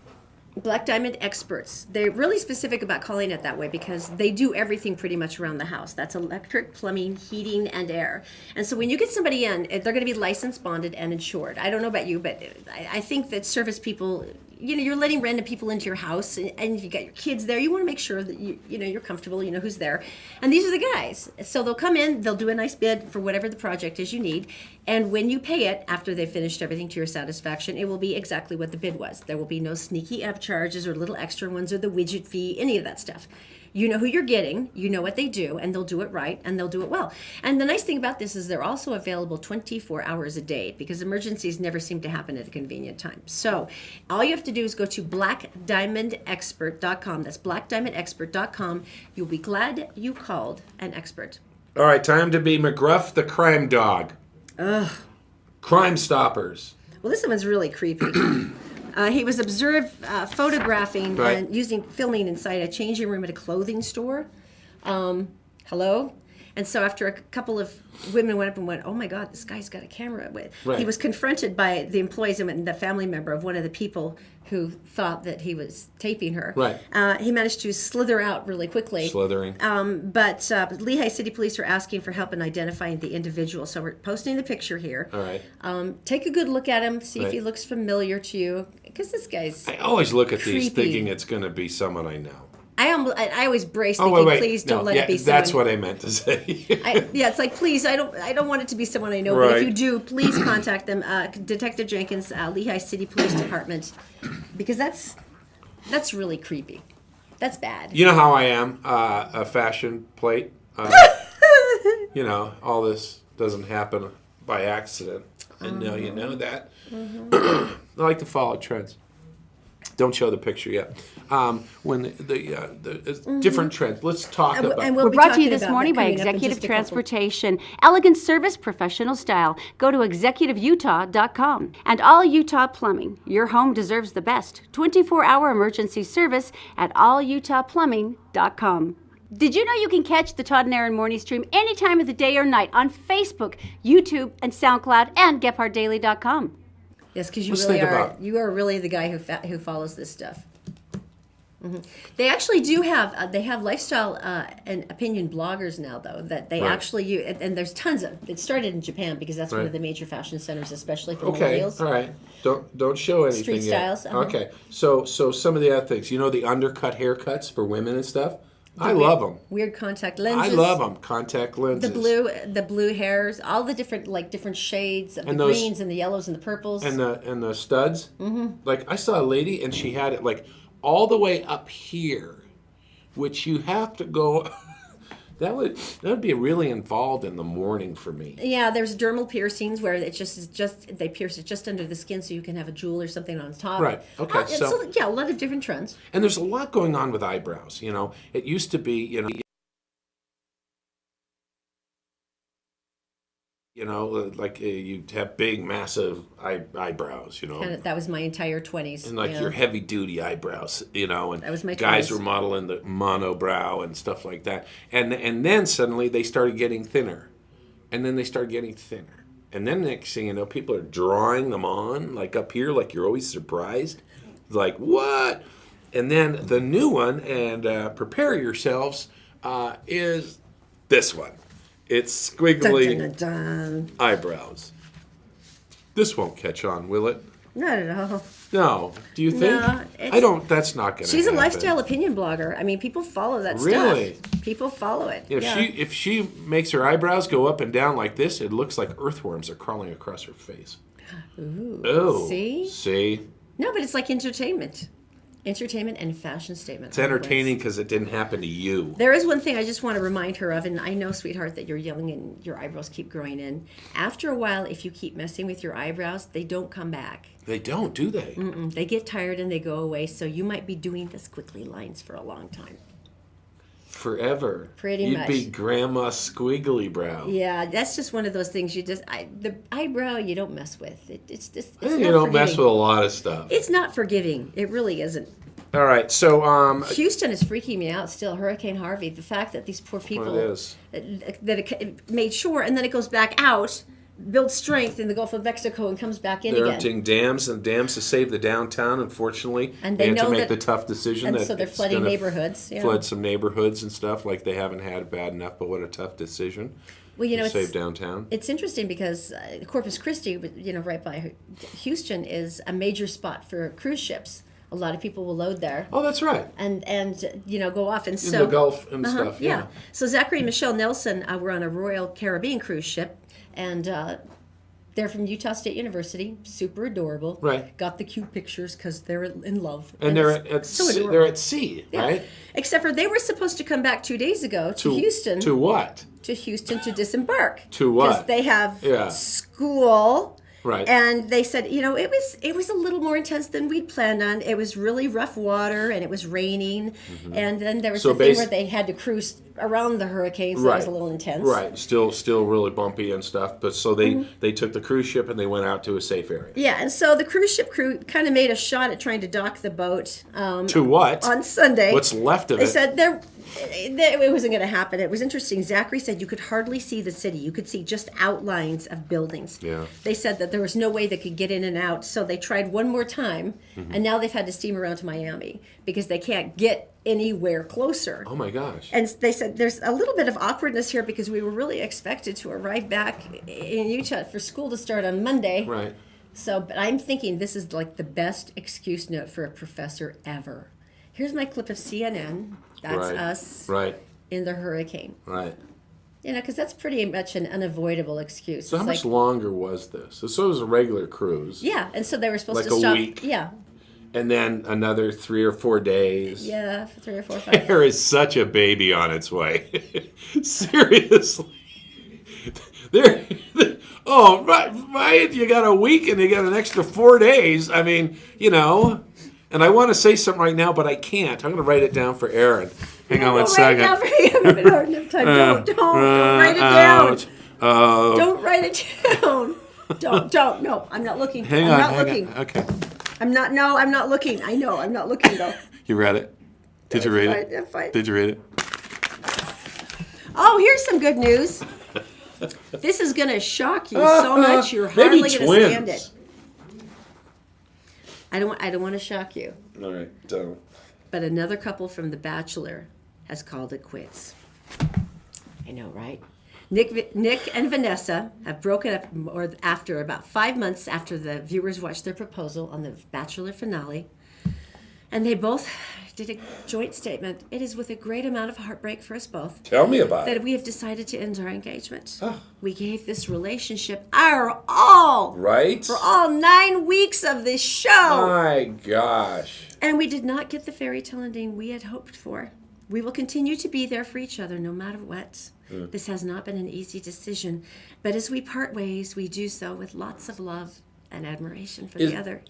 Black Diamond Experts. They're really specific about calling it that way because they do everything pretty much around the house. That's electric, plumbing, heating, and air. And so when you get somebody in, they're going to be licensed, bonded, and insured. I don't know about you, but I think that service people, you're letting random people into your house, and if you got your kids there, you want to make sure that you're comfortable, you know who's there. And these are the guys. So they'll come in, they'll do a nice bid for whatever the project is you need, and when you pay it, after they've finished everything to your satisfaction, it will be exactly what the bid was. There will be no sneaky up charges or little extra ones or the widget fee, any of that stuff. You know who you're getting, you know what they do, and they'll do it right, and they'll do it well. And the nice thing about this is they're also available 24 hours a day because emergencies never seem to happen at a convenient time. So all you have to do is go to blackdiamondexpert.com. That's blackdiamondexpert.com. You'll be glad you called an expert. All right, time to be McGruff the crime dog. Ugh. Crime Stoppers. Well, this one's really creepy. He was observed photographing Right. and filming inside a changing room at a clothing store. Hello? And so after a couple of women went up and went, oh my God, this guy's got a camera. Right. He was confronted by the employees and the family member of one of the people who thought that he was taping her. Right. He managed to slither out really quickly. Slithering. But Lehigh City Police are asking for help in identifying the individual. So we're posting the picture here. All right. Take a good look at him. See if Right. he looks familiar to you. Because this guy's I always look at these creepy. thinking it's going to be someone I know. I always brace Oh, thinking, wait. please don't No, let yeah, it be someone. that's what I meant to say. It's like, please, I don't want it to be someone I know. But Right. if you do, please contact them. Detective Jenkins, Lehigh City Police Department, because that's really creepy. That's bad. You know how I am, a fashion plate. All this doesn't happen by accident. And now you know that. I like to follow trends. Don't show the picture yet. When the different trends. Let's talk about. And We're we'll be brought to talking you this about morning that by coming up in Executive just a couple. Transportation. Elegant service, professional style. Go to executiveutah.com. And All Utah Plumbing. Your home deserves the best. 24-hour emergency service at allutahplumbing.com. Did you know you can catch the Todd and Erin Morning stream any time of the day or night on Facebook, YouTube, and SoundCloud, and GephardtDaily.com? Yes, because you Let's really think are. about- You are really the guy who follows this stuff. They actually do have. They have lifestyle and opinion bloggers now, though, that they Right. actually use. And there's tons of. It started in Japan because that's one Right. of the major fashion centers, especially for Okay, millennials. all right. Don't show anything Street yet. styles, uh-huh. Okay, so some of the other things. The undercut haircuts for women and stuff. I love them. Weird contact I lenses. love them. Contact lenses. The blue hairs, all the different shades of And the those- greens and the yellows and the purples. And the studs. Mm-hmm. Like I saw a lady and she had it like all the way up here, which you have to go. that would be really involved in the morning for me. Yeah, there's dermal piercings where it just they pierce it just under the skin so you can have a jewel or something on top. Right, okay, so- yeah, a lot of different trends. And there's a lot going on with eyebrows. It used to be you'd have big, massive eyebrows. That was my entire 20s. And your heavy duty eyebrows, and That was my guys 20s. were modeling the monobrow and stuff like that. And then suddenly they started getting thinner. And then they started getting thinner. And then next thing you know, people are drawing them on, like up here, like you're always surprised. Like, what? And then the new one, and prepare yourselves, is this one. It's squiggly Dun, dun, dun. eyebrows. This won't catch on, will it? Not at all. No. Do you think? No, it's- I don't. That's not going to She's happen. a lifestyle opinion blogger. I mean, people follow that Really? stuff. People follow it. If she makes her eyebrows go up and down like this, it looks like earthworms are crawling across her face. Ooh. Oh. See? See? No, but it's like entertainment. Entertainment and fashion statement. It's entertaining because it didn't happen to you. There is one thing I just want to remind her of, and I know, sweetheart, that you're young and your eyebrows keep growing in. After a while, if you keep messing with your eyebrows, they don't come back. They don't, do they? They get tired and they go away, so you might be doing the squiggly lines for a long time. Forever. Pretty You'd much. be Grandma Squiggly Brow. Yeah, that's just one of those things the eyebrow you don't mess with. It's just, I it's think not you don't mess forgiving. with a lot of stuff. It's not forgiving. It really isn't. All right, so Houston is freaking me out still. Hurricane Harvey. The fact that these poor people it is. that it made shore and then it goes back out builds strength in the Gulf of Mexico and comes back in They're again. emptying dams to save the downtown. Unfortunately, And they they had to know make that- the tough decision and that so they're it's flooding gonna neighborhoods, yeah. flood some neighborhoods and stuff like they haven't had bad enough. But what a tough decision Well, you know, to it's save downtown. It's interesting because Corpus Christi, right by Houston, is a major spot for cruise ships. A lot of people will load there. Oh, that's right. And go off and In the Gulf and stuff. yeah. Yeah. So Zachary and Michelle Nelson were on a Royal Caribbean cruise ship, and they're from Utah State University. Super adorable. Right. Got the cute pictures because they're in love. And they're it's at so sea, adorable. they're at sea, Yeah. right? Except for they were supposed to come back 2 days ago to Houston. To what? To Houston to disembark. To what? Because they have Yeah. school. Right. And they said, it was a little more intense than we'd planned on. It was really rough water, and it was raining. Mm-hmm. And then there was So the thing basi- where they had to cruise around the hurricane, so that was a little intense. Right. Still really bumpy and stuff. But so Mm-hmm. they took the cruise ship and they went out to a safe area. Yeah, and so the cruise ship crew kind of made a shot at trying to dock the boat To what? on Sunday. What's left of They it? said it wasn't going to happen. It was interesting. Zachary said you could hardly see the city. You could see just outlines of buildings. Yeah. They said that there was no way they could get in and out, so they tried one more time, Mm-hmm. and now they've had to steam around to Miami because they can't get anywhere closer. Oh my gosh. And they said there's a little bit of awkwardness here because we were really expected to arrive back in Utah for school to start on Monday. Right. So, but I'm thinking this is like the best excuse note for a professor ever. Here's my clip of CNN. That's Right. us Right. in the hurricane. Right. Because that's pretty much an unavoidable excuse. So how It's much like, longer was this? So it was a regular cruise. Yeah, and so they were supposed Like to a stop. week? Yeah, And then another 3 or 4 days. yeah, for 3 or 4 or 5. There is such a baby on its way. Seriously. There. Oh, right. You got a week and you got an extra 4 days. I mean, And I want to say something right now, but I can't. I'm going to write it down for Erin. Hang on one second. Right now, you haven't hard enough time. Don't write it down. Don't write it down. Don't. No, I'm not looking. Hang I'm on. not hang looking. on. Okay. I'm not looking. I know, I'm not looking though. You read it? Did you read it? I'm fine. Did you read it? Oh, here's some good news. This is going to shock you so much you're maybe hardly going to stand twins. it. I don't want to shock you, All right. Don't. but another couple from The Bachelor has called it quits. I know, right? Nick and Vanessa have broken up after about 5 months after the viewers watched their proposal on the Bachelor finale. And they both did a joint statement. It is with a great amount of heartbreak for us both Tell me about that it. we have decided to end our engagement. Oh. We gave this relationship our all. Right? For all 9 weeks of this show. My gosh. And we did not get the fairy tale ending we had hoped for. We will continue to be there for each other no matter what. This has not been an easy decision. But as we part ways, we do so with lots of love and admiration for the other.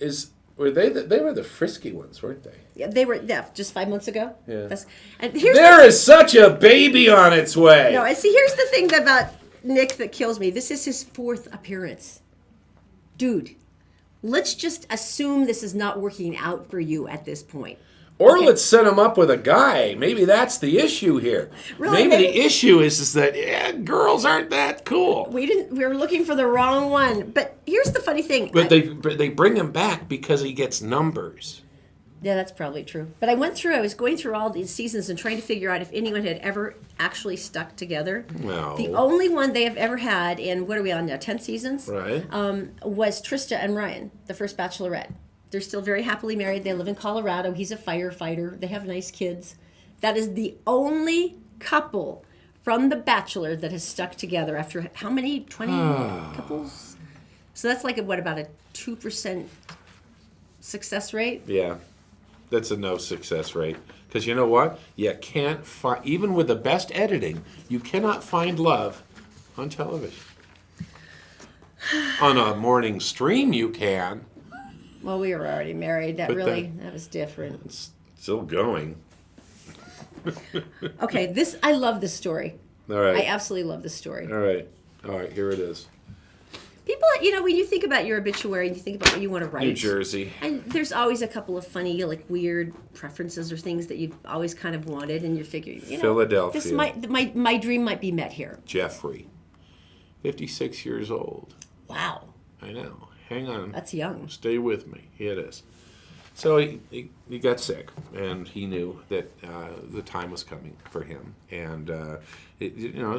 Were they were the frisky ones, weren't they? Yeah, they were just 5 months ago. Yeah. And here's There is such a baby on its way. No, and see, here's the thing about Nick that kills me. This is his 4th appearance. Dude, let's just assume this is not working out for you at this point. Or Okay. let's set him up with a guy. Maybe that's the issue here. Really, maybe maybe- the issue is that girls aren't that cool. We were looking for the wrong one. But here's the funny thing. But they bring him back because he gets numbers. Yeah, that's probably true. But I was going through all these seasons and trying to figure out if anyone had ever actually stuck together. No. The only one they have ever had in, what are we on now, 10 seasons? Right. Was Trista and Ryan, the first Bachelorette. They're still very happily married. They live in Colorado. He's a firefighter. They have nice kids. That is the only couple from The Bachelor that has stuck together after how many? 20 couples? So that's like about a 2% success rate? Yeah. That's a no success rate. Because you know what? You can't find, even with the best editing, you cannot find love on television. On a morning stream, you can. Well, we were already married. That was different. It's still going. Okay, I love this story. All right. I absolutely love this story. All right. All right, here it is. People, when you think about your obituary and you think about what you want to write. New Jersey. And there's always a couple of funny, weird preferences or things that you've always kind of wanted, and you figure, Philadelphia. this my dream might be met here. Jeffrey. 56 years old. Wow. I know. Hang on. That's young. Stay with me. Here it is. So he got sick, and he knew that the time was coming for him. And the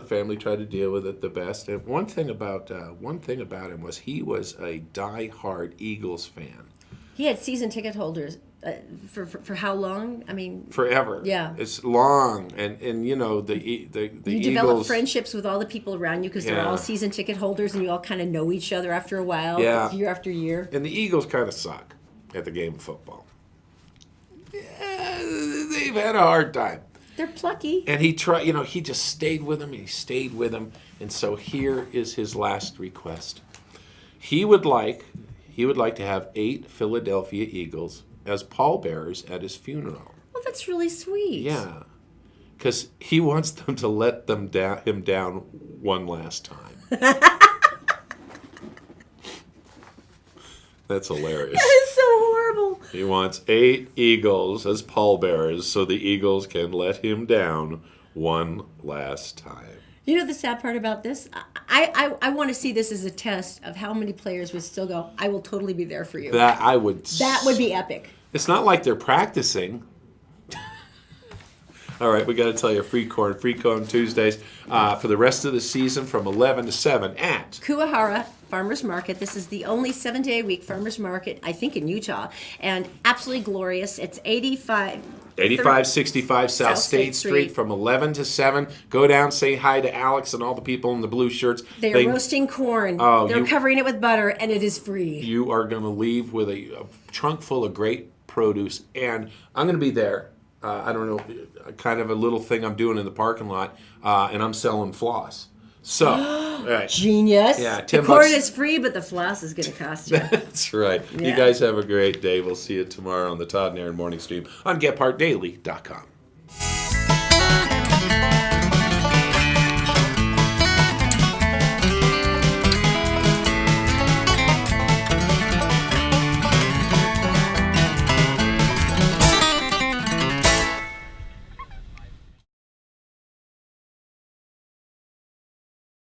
family tried to deal with it the best. And one thing about him was he was a die-hard Eagles fan. He had season ticket holders for how long? I mean, Forever. Yeah. It's long, and the you Eagles develop friendships with all the people around you because they're Yeah. all season ticket holders, and you all kind of know each other after a while, Yeah. year after year. And the Eagles kind of suck at the game of football. Yeah, they've had a hard time. They're plucky. And he tried, he just stayed with him, and he stayed with him. And so here is his last request. He would like to have 8 Philadelphia Eagles as pallbearers at his funeral. Well, that's really sweet. Yeah. Because he wants them to let him down one last time. That's hilarious. That is so horrible. He wants 8 eagles as pallbearers so the eagles can let him down one last time. You know the sad part about this? I want to see this as a test of how many players would still go, I will totally be there for you. That would be epic. It's not like they're practicing. All right, we got to tell you, Free Corn Tuesdays for the rest of the season from 11 to 7 at Kuahara Farmers Market. This is the only 7-day-a-week farmers market, I think, in Utah, and absolutely glorious. It's 8565 South State Street from 11 to 7. Go down, say hi to Alex and all the people in the blue shirts. They're roasting corn. Oh, They're covering it with butter, and it is free. You are going to leave with a trunk full of great produce, and I'm going to be there. I don't know, kind of a little thing I'm doing in the parking lot, and I'm selling floss. So, right. Genius. Yeah, the $10 corn is free, but the floss is going to cost you. That's right. Yeah. You guys have a great day. We'll see you tomorrow on the Todd and Erin Morning Stream on GetPartDaily.com.